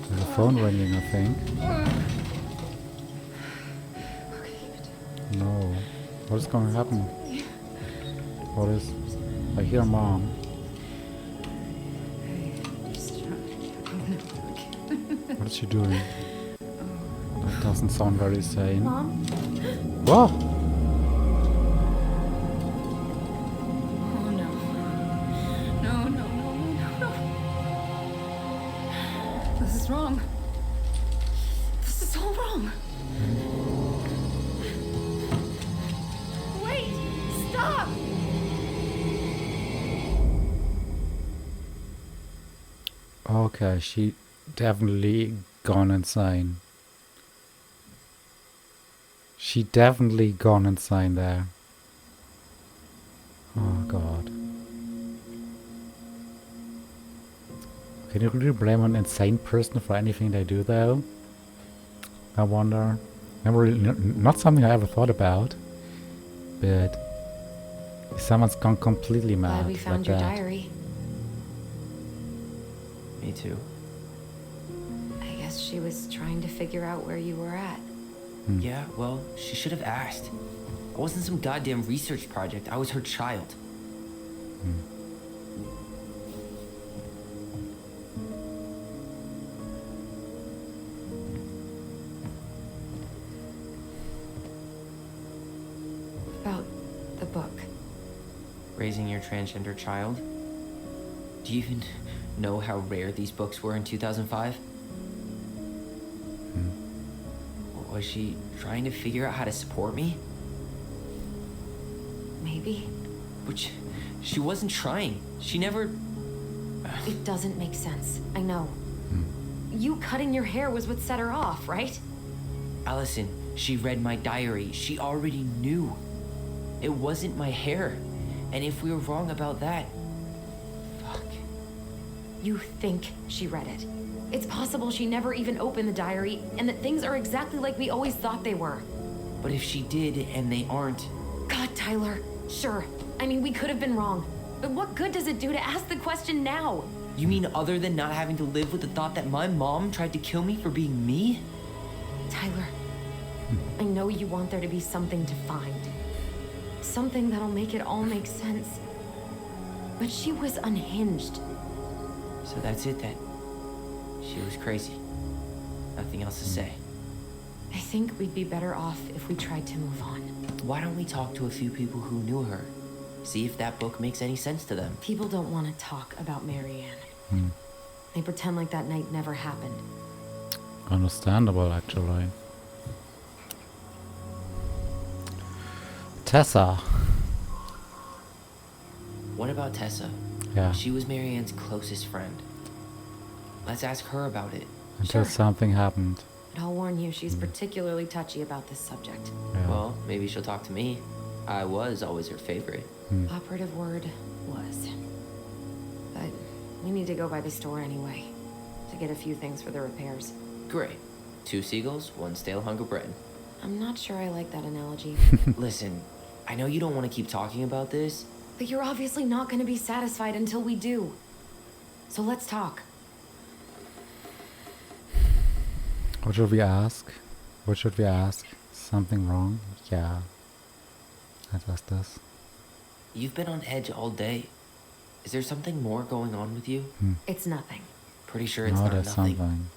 There's a phone ringing, I think. No. What is going to happen? What is... I hear Mom. What is she doing? That doesn't sound very sane. Mom? Whoa! Oh no. No, no, no, no, no. This is wrong. This is all wrong. Wait! Stop! Okay, she definitely gone insane. She definitely gone insane there. Oh god. Can you really blame an insane person for anything they do though? I wonder. Never really, not something I ever thought about. But someone's gone completely mad Glad we found like your that. diary. Me too. I guess she was trying to figure out where you were at. Yeah, well, she should have asked. I wasn't some goddamn research project. I was her child. About the book. Raising your transgender child? Do you even know how rare these books were in 2005? Was she trying to figure out how to support me? Maybe. Which, she wasn't trying. She never... It doesn't make sense. I know. You cutting your hair was what set her off, right? Allison, she read my diary. She already knew. It wasn't my hair. And if we were wrong about that... Fuck. You think she read it. It's possible she never even opened the diary, and that things are exactly like we always thought they were. But if she did, and they aren't... God, Tyler. Sure. I mean, we could have been wrong. But what good does it do to ask the question now? You mean other than not having to live with the thought that my mom tried to kill me for being me? Tyler, I know you want there to be something to find. Something that'll make it all make sense. But she was unhinged. So that's it then. She was crazy. Nothing else to say. I think we'd be better off if we tried to move on. Why don't we talk to a few people who knew her? See if that book makes any sense to them. People don't want to talk about Marianne. They pretend like that night never happened. Understandable, actually. Tessa. What about Tessa? Yeah. She was Marianne's closest friend. Let's ask her about it. Until Sure. something happened. But I'll warn you, she's particularly touchy about this subject. Yeah. Well, maybe she'll talk to me. I was always her favorite. Operative word was. But we need to go by the store anyway. To get a few things for the repairs. Great. 2 seagulls, 1 stale hunk of bread. I'm not sure I like that analogy. Listen, I know you don't want to keep talking about this. But you're obviously not going to be satisfied until we do. So let's talk. What should we ask? What should we ask? Something wrong? Yeah. Let's ask this. You've been on edge all day. Is there something more going on with you? It's nothing. Pretty sure it's No, not there's nothing. something.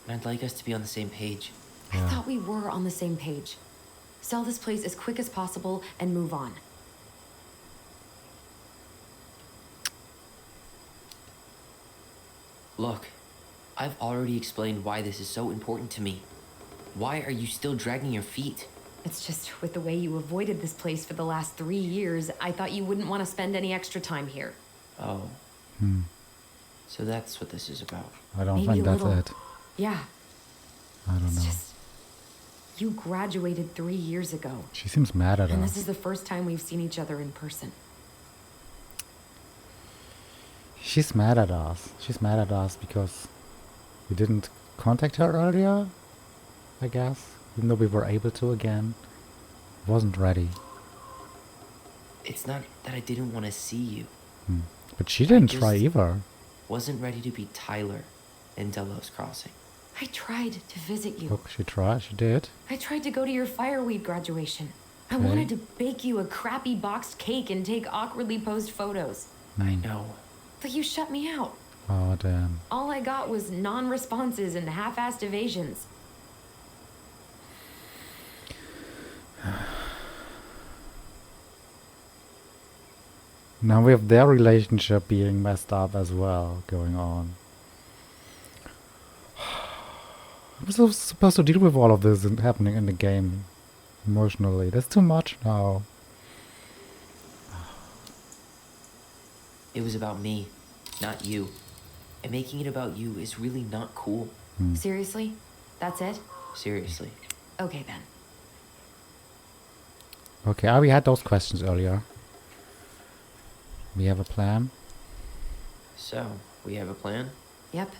And I'd like us to be on the same page. Yeah. I thought we were on the same page. Sell this place as quick as possible and move on. Look, I've already explained why this is so important to me. Why are you still dragging your feet? It's just with the way you avoided this place for the last 3 years, I thought you wouldn't want to spend any extra time here. Oh. So that's what this is about. I don't Maybe think a that's little. it. Yeah, I don't it's know. just... You graduated 3 years ago. She seems mad at And us. this is the first time we've seen each other in person. She's mad at us. She's mad at us because we didn't contact her earlier, I guess. Even though we were able to again. Wasn't ready. It's not that I didn't want to see you. But she didn't just try either. Wasn't ready to be Tyler in Delos Crossing. I tried to visit you. Look, she tried. She did. I tried to go to your fireweed graduation. I Okay. wanted to bake you a crappy boxed cake and take awkwardly posed photos. I know. But you shut me out. Oh, damn. All I got was non-responses and half-assed evasions. Now we have their relationship being messed up as well going on. I'm supposed to deal with all of this and happening in the game emotionally. That's too much now. It was about me, not you. And making it about you is really not cool. Seriously? That's it? Seriously. Okay then. Okay, we had those questions earlier. We have a plan. So, we have a plan? Yep.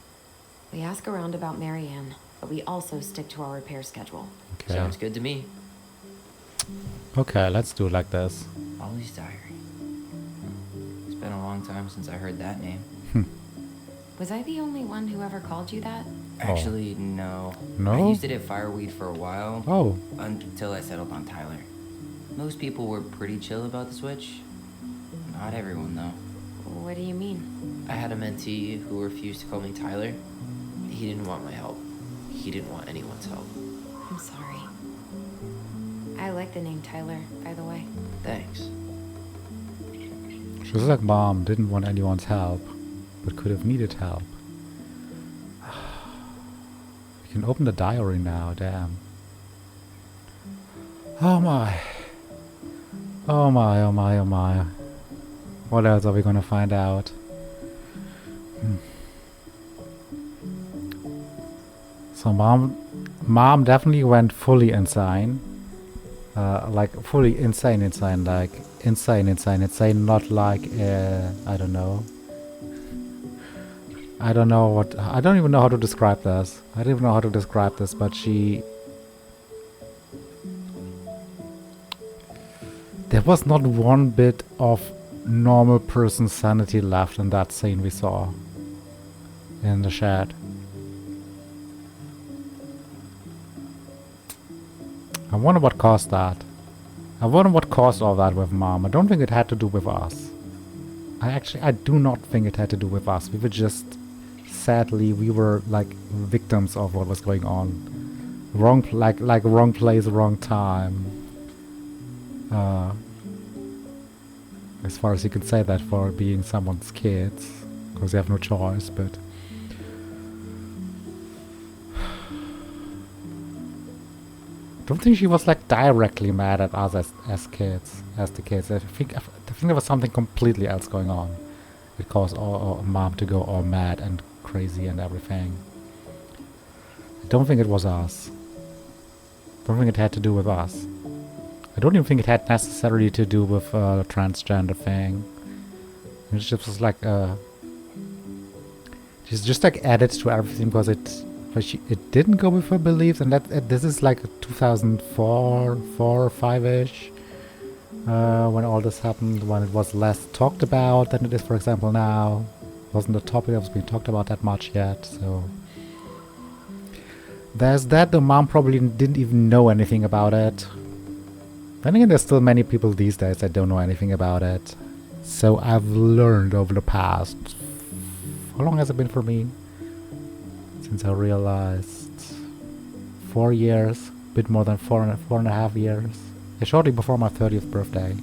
We ask around about Marianne, but we also stick to our repair schedule. Okay. Sounds good to me. Okay, let's do it like this. Ollie's diary. It's been a long time since I heard that name. Was I the only one who ever called you that? Actually, no. No? I used it at Fireweed for a while. Oh. Until I settled on Tyler. Most people were pretty chill about the switch. Not everyone, though. What do you mean? I had a mentee who refused to call me Tyler. He didn't want my help. He didn't want anyone's help. I'm sorry. I like the name Tyler, by the way. Thanks. She was like Mom, didn't want anyone's help, but could have needed help. You can open the diary now, damn. Oh my. Oh my, oh my, oh my. What else are we gonna find out? So mom definitely went fully insane. Like fully insane, like insane, not like, I don't know. I don't even know how to describe this. I don't even know how to describe this, but there was not one bit of normal person sanity left in that scene we saw in the shed. I wonder what caused that. I wonder what caused all that with Mom. I don't think it had to do with us. I do not think it had to do with us. We were just, sadly, we were like victims of what was going on. Wrong place, wrong time. As far as you can say that for being someone's kids, because you have no choice, but I don't think she was like directly mad at us as kids, as the kids. I think there was something completely else going on. It caused all Mom to go all mad and crazy and everything. I don't think it was us. I don't think it had to do with us. I don't even think it had necessarily to do with the transgender thing. It just was like she's just like added to everything because it didn't go with her beliefs, and this is like 2004, 4 or 5-ish, when all this happened, when it was less talked about than it is, for example, now. It wasn't a topic that was being talked about that much yet, so there's that. The mom probably didn't even know anything about it. Then again, there's still many people these days that don't know anything about it. So I've learned over the past, how long has it been for me? Since I realized 4 years, a bit more than four and a half years. Yeah, shortly before my 30th birthday.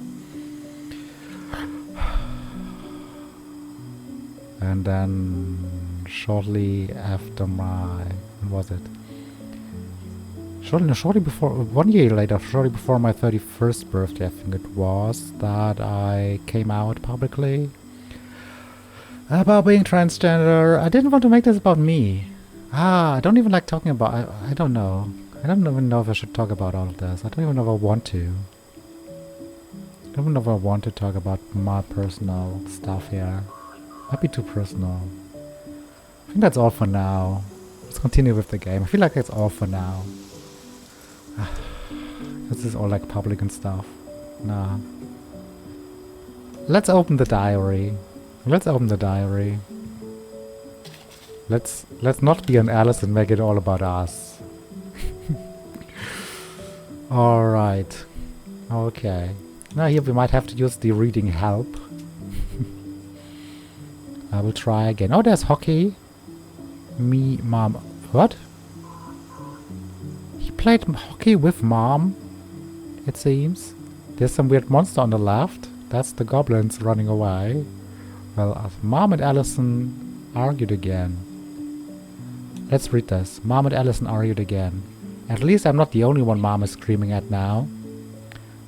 And then shortly after my, when was it? Shortly before, 1 year later, shortly before my 31st birthday, I think it was, that I came out publicly about being transgender. I didn't want to make this about me. I don't even like talking about, I don't know. I don't even know if I should talk about all of this. I don't even know if I want to. I don't even know if I want to talk about my personal stuff here. Might be too personal. I think that's all for now. Let's continue with the game. I feel like that's all for now. This is all like public and stuff. Nah. Let's open the diary. Let's open the diary. Let's not be an Alice and make it all about us. Alright. Okay. Now here we might have to use the reading help. I will try again. Oh, there's hockey. Me, mom. What? He played hockey with mom, it seems. There's some weird monster on the left. That's the goblins running away. Well, Mom and Allison argued again. Let's read this. Mom and Allison argued again. At least I'm not the only one Mom is screaming at now.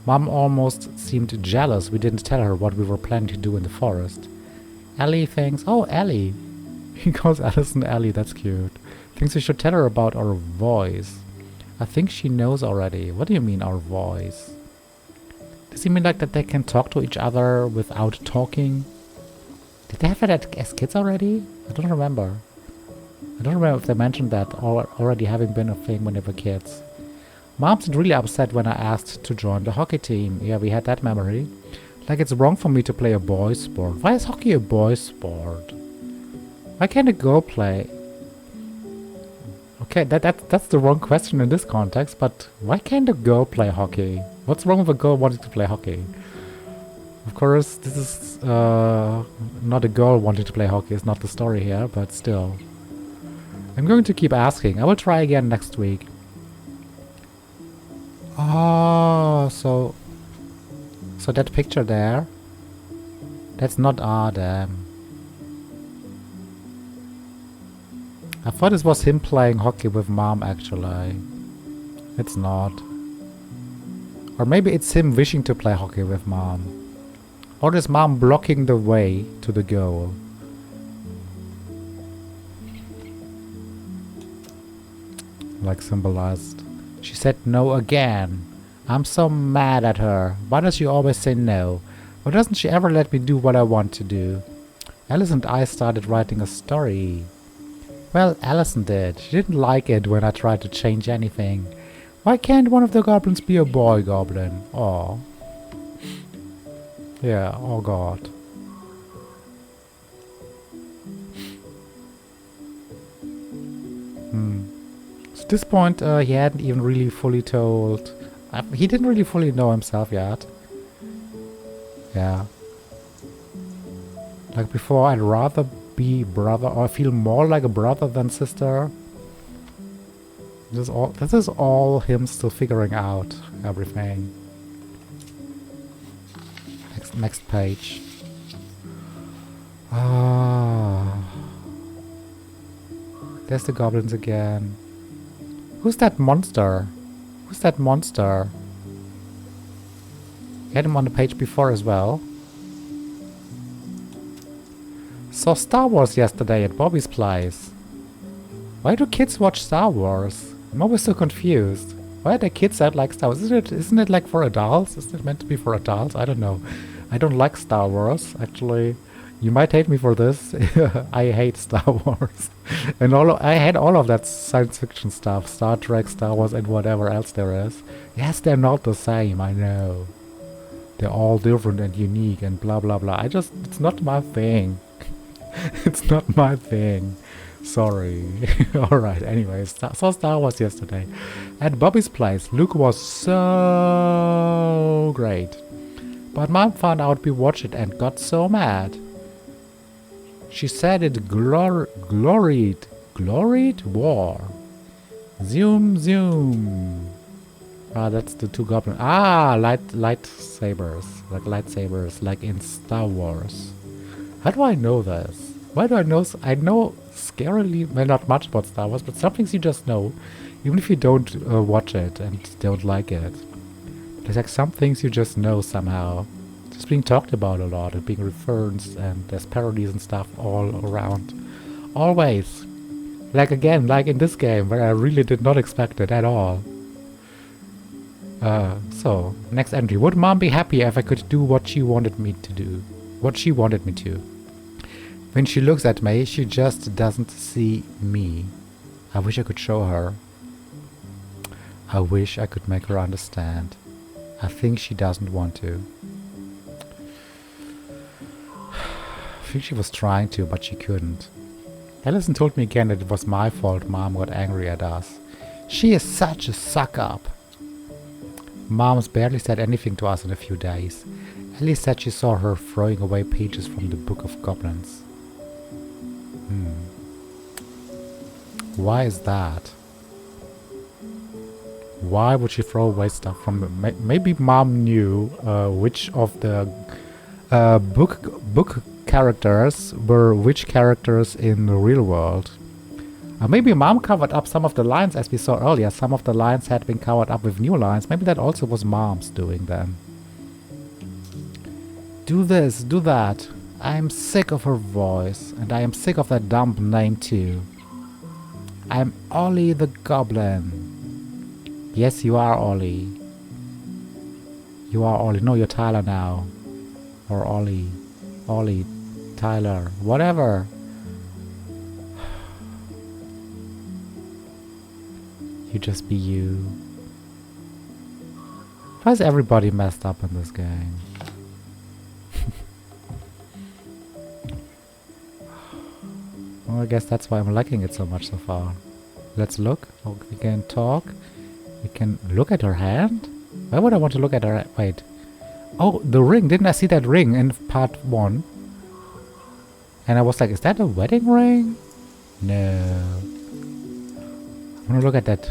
Mom almost seemed jealous we didn't tell her what we were planning to do in the forest. Ellie thinks... Oh, Ellie! He calls Allison Ellie, that's cute. Thinks we should tell her about our voice. I think she knows already. What do you mean, our voice? Does he mean like that they can talk to each other without talking? Did they have that as kids already? I don't remember. I don't remember if they mentioned that already having been a thing when they were kids. Mom's really upset when I asked to join the hockey team. Yeah, we had that memory. Like it's wrong for me to play a boys' sport. Why is hockey a boys' sport? Why can't a girl play? Okay, that's the wrong question in this context, but why can't a girl play hockey? What's wrong with a girl wanting to play hockey? Of course, this is not a girl wanting to play hockey. It's not the story here, but still. I'm going to keep asking. I will try again next week. Oh, so that picture there, that's not Adam. I thought this was him playing hockey with Mom, actually. It's not. Or maybe it's him wishing to play hockey with Mom. Or is Mom blocking the way to the goal? Like symbolized. She said no again. I'm so mad at her. Why does she always say no? Why doesn't she ever let me do what I want to do? Alice and I started writing a story. Well, Allison did. She didn't like it when I tried to change anything. Why can't one of the goblins be a boy goblin? Aw. Yeah, oh god. So at this point, he hadn't even really fully told... he didn't really fully know himself yet. Yeah. Like before, I'd rather be brother, or feel more like a brother than sister. This is all him still figuring out everything. Next page. Ah. There's the goblins again. Who's that monster? Who's that monster? We had him on the page before as well. Saw Star Wars yesterday at Bobby's place. Why do kids watch Star Wars? I'm always so confused. Why are there kids that like Star Wars? Isn't it like for adults? Isn't it meant to be for adults? I don't know. I don't like Star Wars, actually. You might hate me for this. I hate Star Wars. And I hate all of that science fiction stuff. Star Trek, Star Wars, and whatever else there is. Yes, they're not the same, I know. They're all different and unique and blah blah blah. It's not my thing. It's not my thing. Sorry. Alright, anyways. Saw Star Wars yesterday. At Bobby's place. Luke was so great. But Mom found out we watched it and got so mad. She said it gloried war. Zoom zoom. Ah, that's the two goblins. Ah, lightsabers. Like lightsabers, like in Star Wars. How do I know this? Why do I know? I know scarily, well, not much about Star Wars, but some things you just know, even if you don't watch it and don't like it. There's like some things you just know somehow. It's being talked about a lot and being referenced, and there's parodies and stuff all around. Always. Like again, like in this game, where I really did not expect it at all. So, next entry. Would Mom be happy if I could do what she wanted me to do? What she wanted me to. When she looks at me, she just doesn't see me. I wish I could show her. I wish I could make her understand. I think she doesn't want to. I think she was trying to, but she couldn't. Allison told me again that it was my fault Mom got angry at us. She is such a suck-up. Mom's barely said anything to us in a few days. Ellie said she saw her throwing away pages from the Book of Goblins. Why is that? Why would she throw away stuff from the... Maybe Mom knew which of the book characters were which characters in the real world. Maybe Mom covered up some of the lines as we saw earlier. Some of the lines had been covered up with new lines. Maybe that also was Mom's doing then. Do this, do that. I am sick of her voice. And I am sick of that dumb name too. I'm Ollie the Goblin. Yes, you are Ollie. You are Ollie. No, you're Tyler now. Or Ollie. Ollie. Tyler. Whatever. You just be you. Why is everybody messed up in this game? Well, I guess that's why I'm liking it so much so far. Let's look. Oh, we can talk. We can look at her hand? Why would I want to look at her? Wait. Oh, the ring. Didn't I see that ring in part 1? And I was like, is that a wedding ring? No. I want to look at that.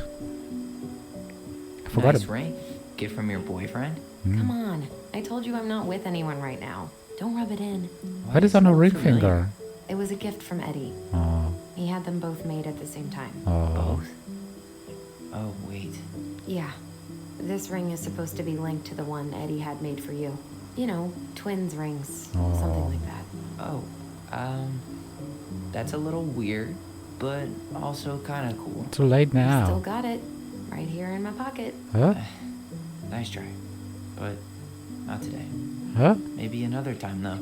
I forgot Nice it. ring. Gift from your boyfriend? Come on. I told you I'm not with anyone right now. Don't rub it in. What is on her ring finger? It was a gift from Eddie. Oh. He had them both made at the same time. Oh. Both? Oh, wait. Yeah. This ring is supposed to be linked to the one Eddie had made for you. You know, twins rings. Something like that. Oh, that's a little weird, but also kind of cool. Too late Still now. got it. Right here in my pocket. Huh? Nice try, but not today. Huh? Maybe another time, though.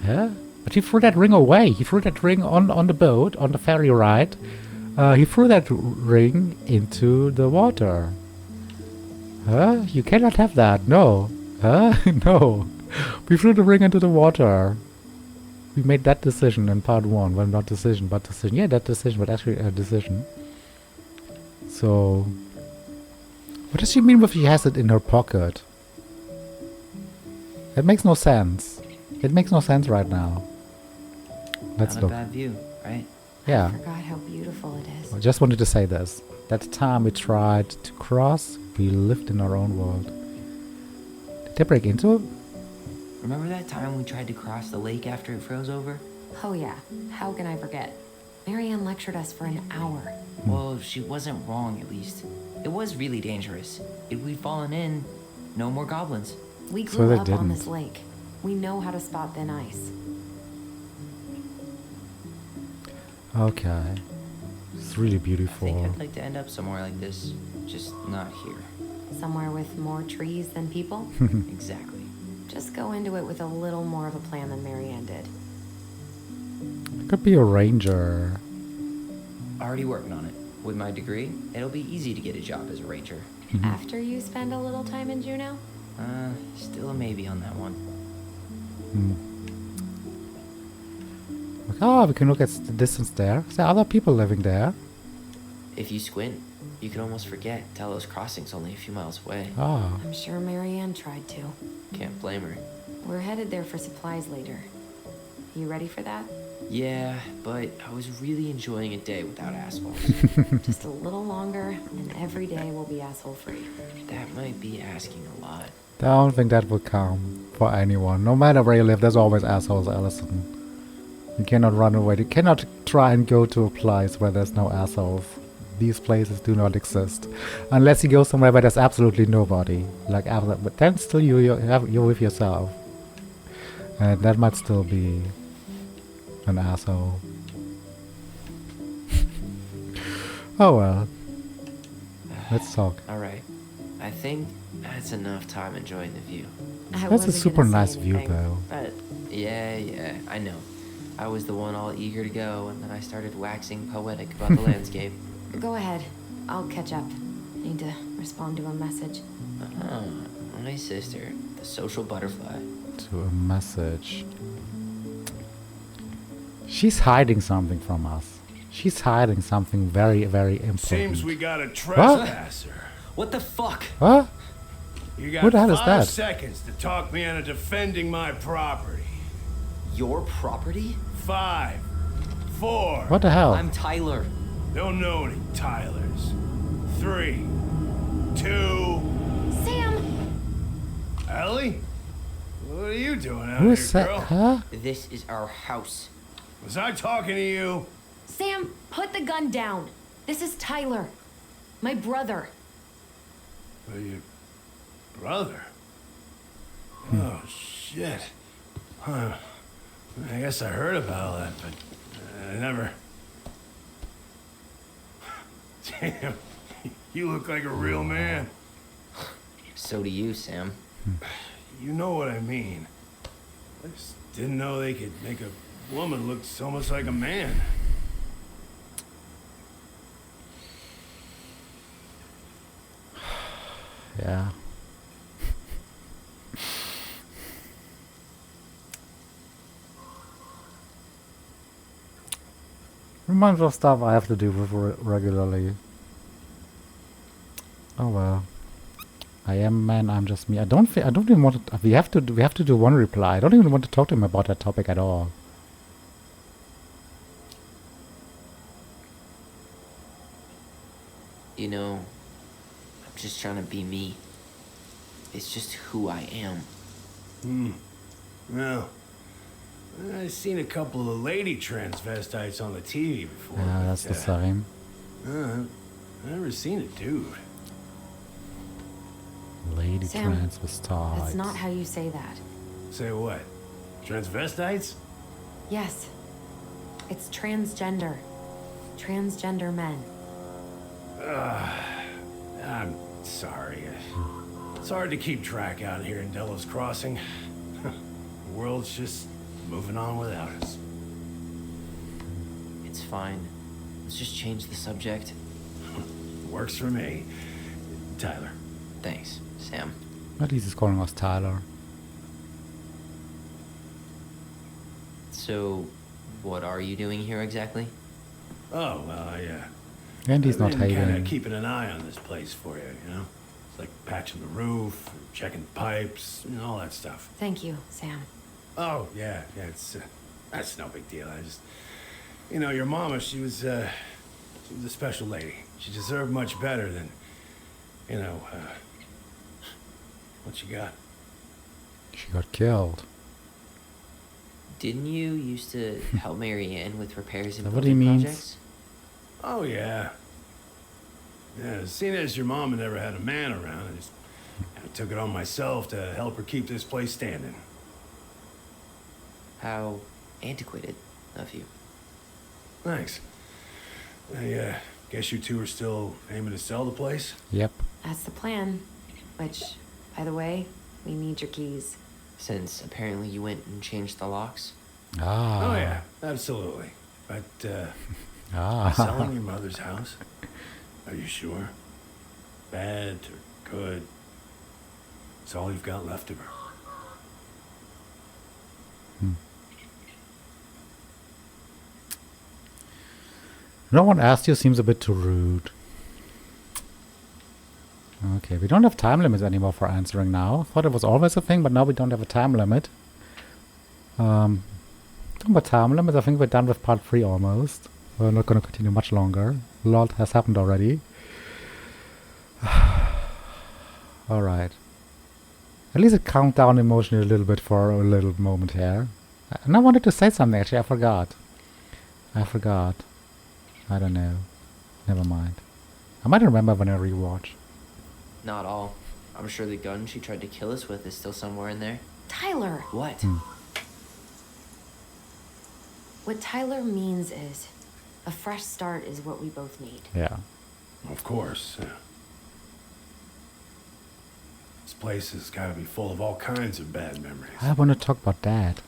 Huh? But he threw that ring away. He threw that ring on the boat, on the ferry ride. He threw that ring into the water. Huh? You cannot have that. No. Huh? No. We threw the ring into the water. We made that decision in part 1. Well, not decision, but decision. Yeah, that decision, but actually a decision. So... What does she mean with she has it in her pocket? It makes no sense. It makes no sense right now. Let's Not a look. bad view, right? Yeah. I forgot how beautiful it is. I just wanted to say this. That time we tried to cross, we lived in our own world. Did they break into it? Remember that time we tried to cross the lake after it froze over? Oh yeah. How can I forget? Marianne lectured us for an hour. Well, she wasn't wrong, at least. It was really dangerous. If we'd fallen in, no more goblins. We So grew they up on this didn't. lake. We know how to spot thin ice. Okay. It's really I think beautiful. I'd like to end up somewhere like this, just not here. Somewhere with more trees than people. Exactly. Just go into it with a little more of a plan than Marianne did. Could be a ranger. Already working on it. With my degree, it'll be easy to get a job as a ranger. After you spend a little time in Juneau? Still a maybe on that one. Oh, we can look at the distance there. There are other people living there. If you squint, you can almost forget Telos Crossing's only a few miles away. Ah. I'm sure Marianne tried to. Can't blame her. We're headed there for supplies later. You ready for that? Yeah, but I was really enjoying a day without assholes. Just a little longer, and every day will be asshole-free. That might be asking a lot. I don't think that will come for anyone. No matter where you live, there's always assholes, Allison. You cannot run away. You cannot try and go to a place where there's no assholes. These places do not exist. Unless you go somewhere where there's absolutely nobody. Like, but then still you're with yourself. And that might still be an asshole. Oh well. Let's talk. Alright. I think that's enough time enjoying the view. I That's a wasn't super gonna say nice view anything, though. But Yeah, I know. I was the one all eager to go, and then I started waxing poetic about the landscape. Go ahead. I'll catch up. Need to respond to a message. My sister, the social butterfly. To a message. She's hiding something from us. She's hiding something very, very important. Seems we got a trespasser. What the fuck? What? You got What the hell is 5 that? seconds to talk me into defending my property. Your property? 5, 4. What the hell? I'm Tyler. Don't know any Tylers. 3, 2. Sam! Ellie? What are you doing out Who here, is that? girl? Huh? This is our house. Was I talking to you? Sam, put the gun down. This is Tyler. My brother. Or your brother? Oh, shit. Huh. I guess I heard about all that, but I never... Damn, you look like a real man. So do you, Sam. You know what I mean. I just didn't know they could make a woman look so much like a man. Yeah. Reminds me of stuff I have to do with regularly. Oh well. I am man. I'm just me. I don't even want to. We have to do one reply. I don't even want to talk to him about that topic at all. You know, I'm just trying to be me. It's just who I am. Well, I've seen a couple of lady transvestites on the TV before. Yeah, that's the same. I've never seen a dude. Lady Sam, transvestite. That's not how you say that. Say what? Transvestites? Yes. It's transgender. Transgender men. I'm sorry. It's hard to keep track out here in Delos Crossing. The world's just moving on without us. It's fine. Let's just change the subject. Works for me. Tyler. Thanks, Sam. At least he's calling us Tyler. So, what are you doing here exactly? Oh, well, yeah. And he's not Kind of hating. keeping an eye on this place for you, you know? It's like patching the roof, checking pipes, you know, all that stuff. Thank you, Sam. Oh, yeah, it's, that's no big deal. I just, you know, your mama, she was a special lady. She deserved much better than, you know, what she got. She got killed. Didn't you used to help Mary Ann with repairs and Is that what he building means? projects? Oh, yeah. Yeah, seeing as your mama never had a man around, I took it on myself to help her keep this place standing. How antiquated of you. Thanks. I guess you two are still aiming to sell the place? Yep. That's the plan. Which, by the way, we need your keys. Since apparently you went and changed the locks. Ah. Oh, yeah, absolutely. But, Ah. selling your mother's house? Are you sure? Bad or good? It's all you've got left of her. No one asked you seems a bit too rude. Okay, we don't have time limits anymore for answering now. Thought it was always a thing, but now we don't have a time limit. Talking about time limits, I think we're done with part 3 almost. We're not going to continue much longer. A lot has happened already. Alright. At least it calmed down emotionally a little bit for a little moment here. And I wanted to say something, actually, I forgot. I don't know. Never mind. I might remember when I rewatch. Not all. I'm sure the gun she tried to kill us with is still somewhere in there. Tyler! What? What Tyler means is, a fresh start is what we both need. Yeah. Of course. This place has got to be full of all kinds of bad memories. I want to talk about that.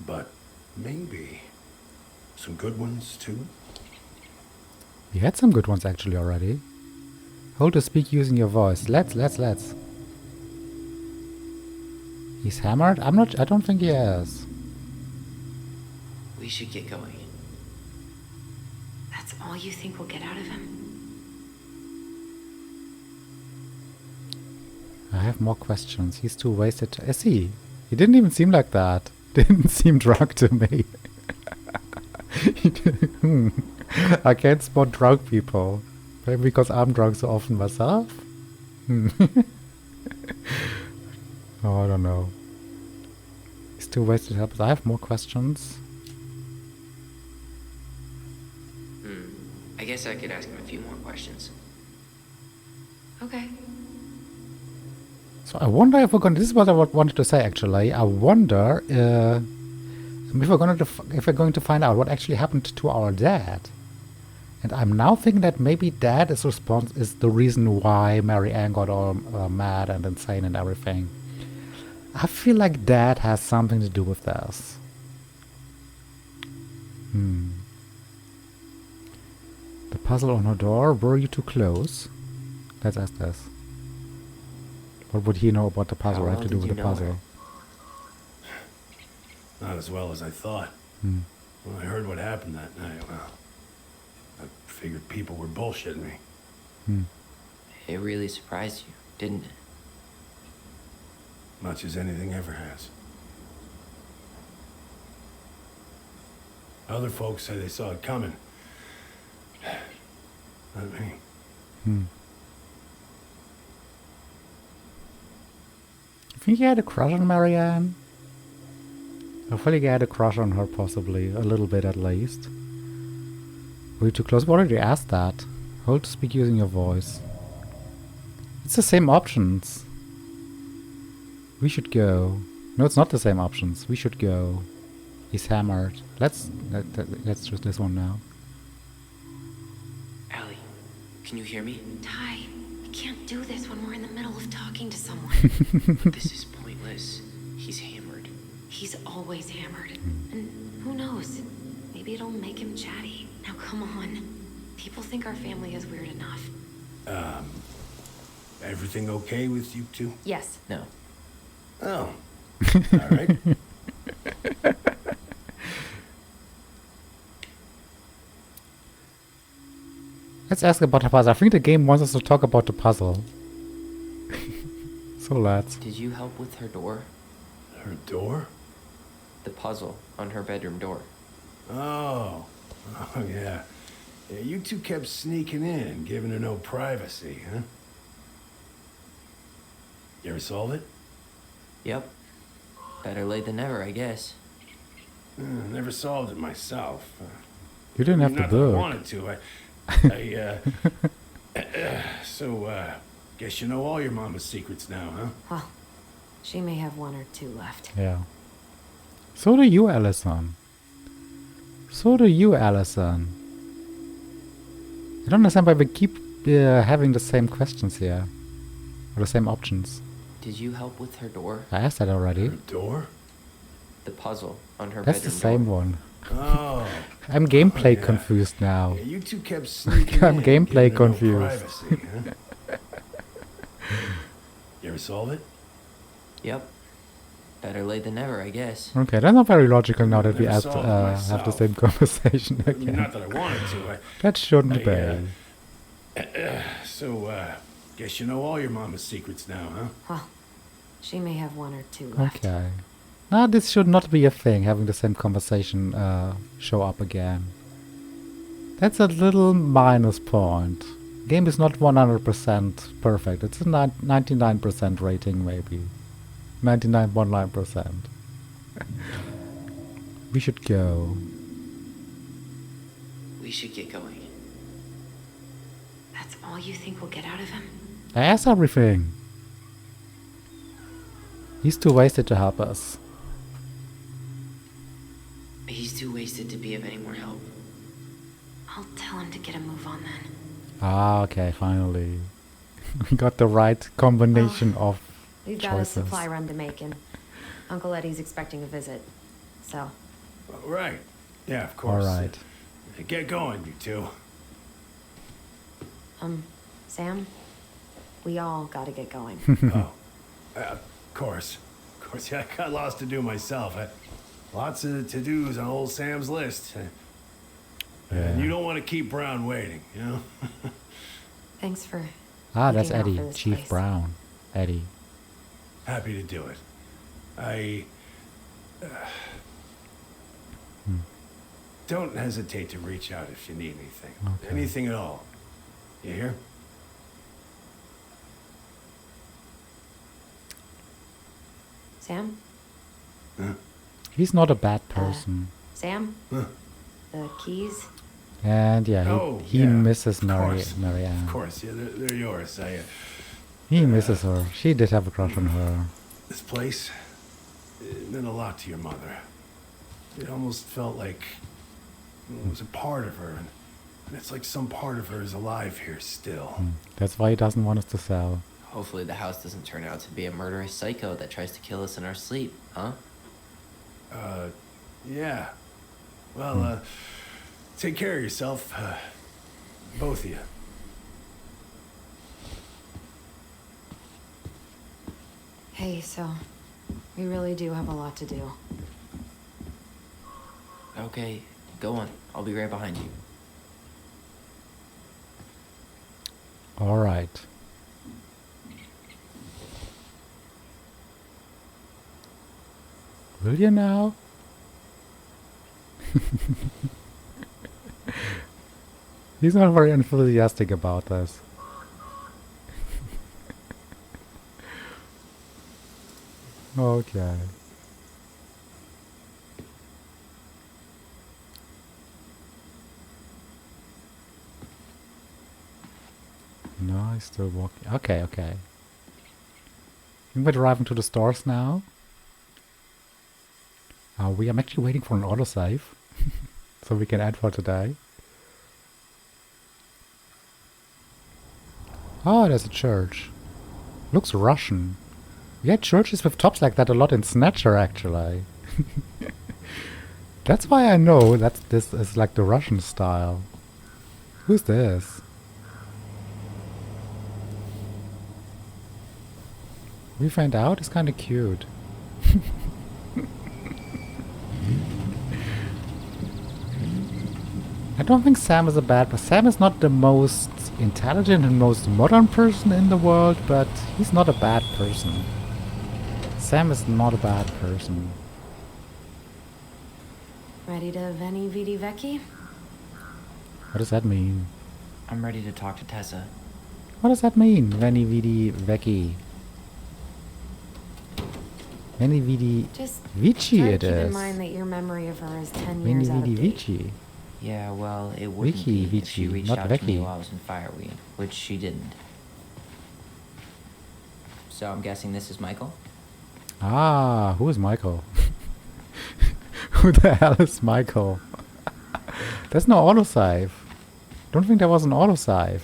But maybe. Some good ones, too. We had some good ones actually already. Hold to speak using your voice. Let's. He's hammered? I don't think he is. We should get going. That's all you think we'll get out of him? I have more questions. He's too wasted. Is he? He didn't even seem like that. Didn't seem drunk to me. I can't spot drunk people. Maybe because I'm drunk so often myself? Oh, I don't know. He's too wasted to help us. I have more questions. I guess I could ask him a few more questions. Okay. So I wonder if we're going to... This is what I wanted to say, actually. I wonder if we're going to find out what actually happened to our dad. And I'm now thinking that maybe Dad is the reason why Mary Ann got all mad and insane and everything. I feel like Dad has something to do with this. The puzzle on her door. Were you too close? Let's ask this. What would he know about the puzzle? How I have well to do did with you the know her? puzzle. Not as well as I thought. When I heard what happened that night, well, I figured people were bullshitting me. It really surprised you, didn't it? Much as anything ever has. Other folks say they saw it coming. Not me. You think he had a crush on Marianne? I feel like he had a crush on her, possibly. A little bit, at least. Were you too close? We already asked that. Hold to speak using your voice. It's the same options. We should go. No, it's not the same options. We should go. He's hammered. Let's choose this one now. Allie, can you hear me? Ty, we can't do this when we're in the middle of talking to someone. This is pointless. He's hammered. He's always hammered. And who knows? Maybe it'll make him chatty. Now come on. People think our family is weird enough. Everything okay with you two? Yes. No. Oh. All right. Let's ask about the puzzle. I think the game wants us to talk about the puzzle. So let's. Did you help with her door? Her door? The puzzle on her bedroom door. Oh. Oh, yeah. Yeah, you two kept sneaking in, giving her no privacy, huh? You ever solve it? Yep. Better late than never, I guess. Never solved it myself. You didn't have Not to that I do. wanted to. So, guess you know all your mama's secrets now, huh? Well, she may have one or two left. Yeah. So do you, Allison. So do you, Allison. I don't understand why we keep having the same questions here. Or the same options. Did you help with her door? I asked that already. Her door? The puzzle on her That's bedroom the same door. one. Oh. I'm gameplay yeah. confused now. Yeah, you two kept sneaking I'm in, gameplay giving her no confused. privacy, huh? You ever solve it? Yep. Better late than never, I guess. Okay, that's not very logical now that we Never have solved it have the myself. same conversation again. Not that I wanted to. That shouldn't I, be. So, guess you know all your mama's secrets now, huh? Well, she may have one or two left. Okay. Now this should not be a thing, having the same conversation show up again. That's a little minus point. Game is not 100% perfect. It's a 99% rating, maybe. 99.9%. We should go. We should get going. That's all you think we'll get out of him? I asked everything. He's too wasted to help us. He's too wasted to be of any more help. I'll tell him to get a move on then. Ah, okay, finally. We got the right combination of We've got a choices. supply run to make, and Uncle Eddie's expecting a visit. So, Right. Yeah, of course. Alright. Get going, you two. Sam? We all gotta get going. Oh. Of course. Of course, yeah, I got lots to do myself. Lots of to-dos on old Sam's list. And you don't want to keep Brown waiting, you know? Thanks for Ah, that's looking out Eddie. for this Chief place. Brown. Eddie. Happy to do it. Don't hesitate to reach out if you need anything. Okay. Anything at all. You hear? Sam? He's not a bad person. Sam? Huh. The keys? And yeah, he yeah, misses of course. Marianne. Of course, yeah, they're yours. He misses her. She did have a crush on her. This place, it meant a lot to your mother. It almost felt like it was a part of her, and it's like some part of her is alive here still. That's why he doesn't want us to sell. Hopefully the house doesn't turn out to be a murderous psycho that tries to kill us in our sleep, huh? Yeah. Well, take care of yourself, both of you. Hey, so we really do have a lot to do. Okay, go on. I'll be right behind you. Alright. Will you now? He's not very enthusiastic about this. Okay. No, he's still walking. Okay, okay. Think we're driving to the stores now? I'm actually waiting for an autosave. So we can end for today. Oh, there's a church. Looks Russian. We had churches with tops like that a lot in Snatcher, actually. That's why I know that this is like the Russian style. Who's this? We find out it's kind of cute. I don't think Sam is a bad person. Sam is not the most intelligent and most modern person in the world, but he's not a bad person. Sam is not a bad person. Ready to Veni Vidi Vecchi? What does that mean? I'm ready to talk to Tessa. What does that mean? Veni Vidi Vecchi. Veni Vidi Just Vici try to it keep in is. mind that your memory of her is 10 Veni years out Vidi of date. Vici. Yeah, well, it wouldn't Vicky, be if she Vici, reached not out to me Vicky. while I was in Fireweed, which she didn't. So I'm guessing this is Michael? Ah, who is Michael? Who the hell is Michael? There's no autosave. Don't think there was an autosave.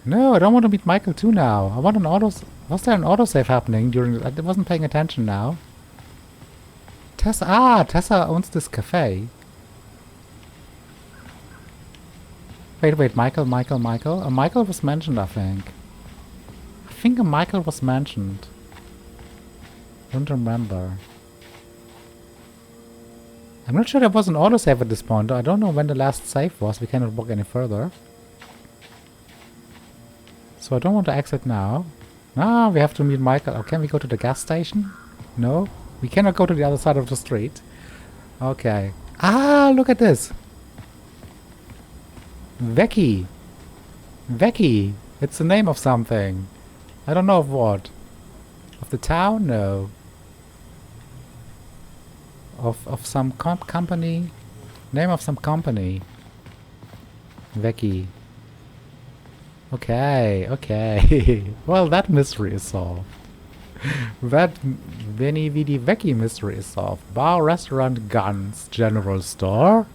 No, I don't want to meet Michael too now. I want an was there an autosave happening during... I wasn't paying attention now. Tessa owns this cafe. Wait, Michael. Michael was mentioned, I think. I think a Michael was mentioned. Don't remember. I'm not sure there was an autosave at this point. I don't know when the last save was. We cannot walk any further. So I don't want to exit now. Ah, we have to meet Michael. Oh, can we go to the gas station? No? We cannot go to the other side of the street. Okay. Ah, look at this. Vecchi. Vecchi. It's the name of something. I don't know of what. Of the town? No. Of some company? Name of some company. Vecchi. Okay. Well, that mystery is solved. That Veni Vidi Vecchi mystery is solved. Bar, restaurant, guns, general store.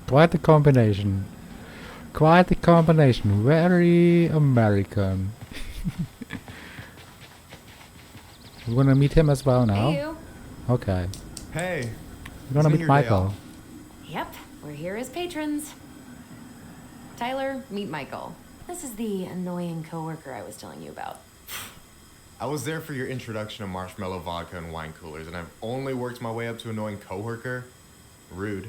Quite the combination. Very American. We're gonna meet him as well now. Hey, you. Okay. Hey. We're gonna isn't it meet your day Michael. off? Yep, we're here as patrons. Tyler, meet Michael. This is the annoying coworker I was telling you about. I was there for your introduction to marshmallow vodka and wine coolers, and I've only worked my way up to annoying coworker. Rude.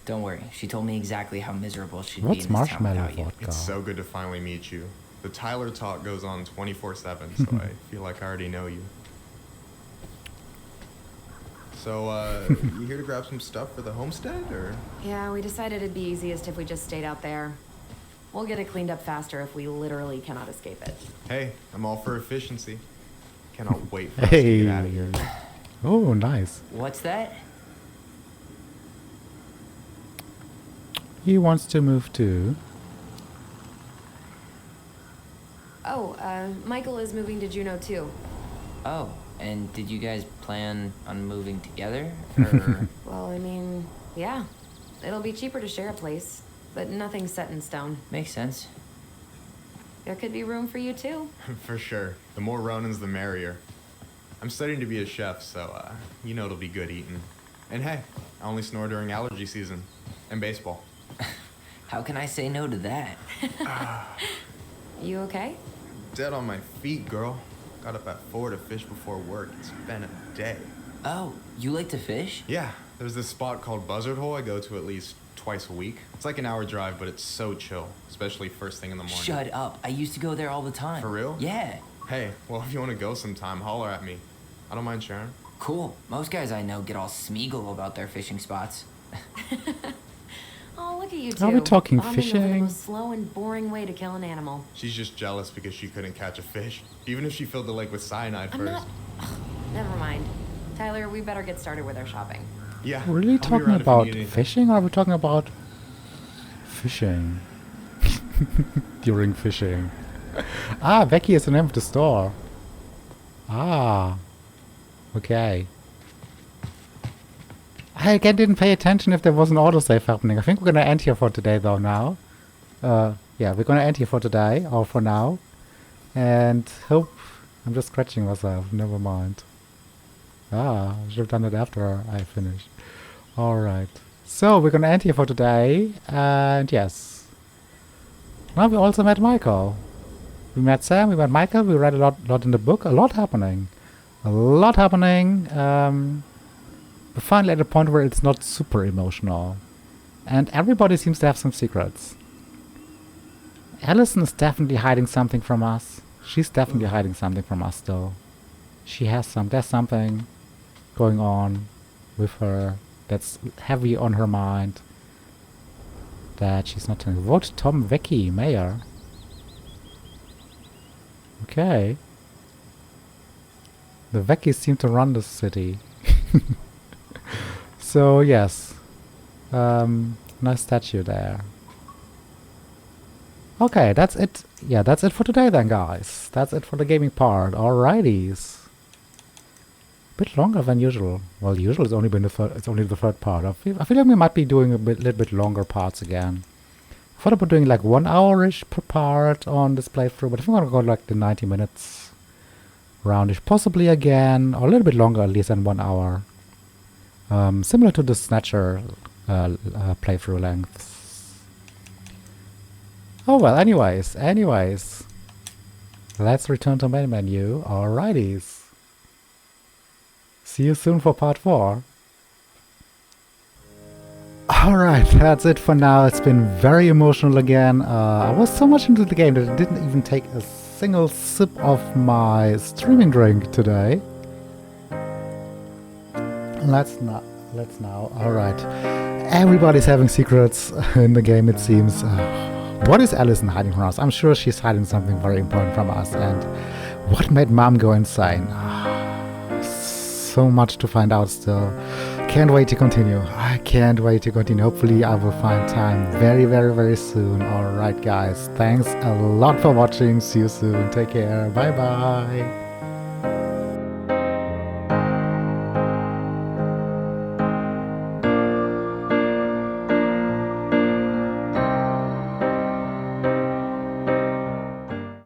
Don't worry, she told me exactly how miserable she'd be What's in this town marshmallow without you. vodka? It's so good to finally meet you. The Tyler talk goes on 24/7, so I feel like I already know you. So, you here to grab some stuff for the homestead, or? Yeah, we decided it'd be easiest if we just stayed out there. We'll get it cleaned up faster if we literally cannot escape it. Hey, I'm all for efficiency. Cannot wait for us to get out of here. Oh, nice. What's that? He wants to move too. Oh, Michael is moving to Juneau too. Oh, and did you guys plan on moving together? Or Well, I mean, yeah. It'll be cheaper to share a place, but nothing's set in stone. makes sense. There could be room for you too. For sure. The more Ronins, the merrier. I'm studying to be a chef, so, you know it'll be good eating. And hey, I only snore during allergy season. And baseball. How can I say no to that? You okay? Dead on my feet, girl. Got up at 4 to fish before work. It's been a day. Oh, you like to fish? Yeah, there's this spot called Buzzard Hole I go to at least twice a week. It's like an hour drive, but it's so chill, especially first thing in the morning. Shut up. I used to go there all the time. For real? Yeah. Hey, well, if you want to go sometime, holler at me. I don't mind sharing. Cool. Most guys I know get all smeagol about their fishing spots. Oh, look at you two. Are we talking Bonding over the fishing? most slow and boring way to kill an animal. She's just jealous because she couldn't catch a fish, even if she filled the lake with cyanide I'm first. not... Ugh, never mind. Tyler, we better get started with our shopping. Yeah. Really I'll be talking around if you about need anything. fishing, or are we talking about fishing? During fishing. Ah, Becky is the name of the store. Ah. Okay. I again didn't pay attention if there was an autosave happening. I think we're gonna end here for today though now. Yeah, we're gonna end here for today, or for now. And hope... I'm just scratching myself, never mind. Ah, I should have done it after I finished. Alright. So, we're gonna end here for today, and yes. Now we also met Michael. We met Sam, we met Michael, we read a lot in the book, a lot happening. A lot happening, but finally at a point where it's not super emotional. And everybody seems to have some secrets. Allison is definitely hiding something from us. She's definitely hiding something from us still. There's something going on with her that's heavy on her mind that she's not telling. Vote Tom Vecchi, mayor. Okay. The Veckis seem to run the city. So, yes. Nice statue there. Okay, that's it. Yeah, that's it for today then, guys. That's it for the gaming part. Alrighties. Bit longer than usual. Well, usual it's only been it's only the third part. I feel like we might be doing little bit longer parts again. I thought about doing like 1 hour-ish per part on this playthrough, but I think I'm gonna go like the 90 minutes roundish, possibly again, or a little bit longer at least than 1 hour. Similar to the Snatcher playthrough lengths. Oh well, anyways. Let's return to main menu. Alrighties. See you soon for part 4. Alright, that's it for now. It's been very emotional again. I was so much into the game that I didn't even take a single sip of my streaming drink today. Let's now. Alright. Everybody's having secrets in the game, it seems. What is Allison hiding from us? I'm sure she's hiding something very important from us. And what made Mom go insane? So much to find out still. Can't wait to continue. I can't wait to continue. Hopefully I will find time very, very, very soon. Alright guys, thanks a lot for watching. See you soon. Take care. Bye bye.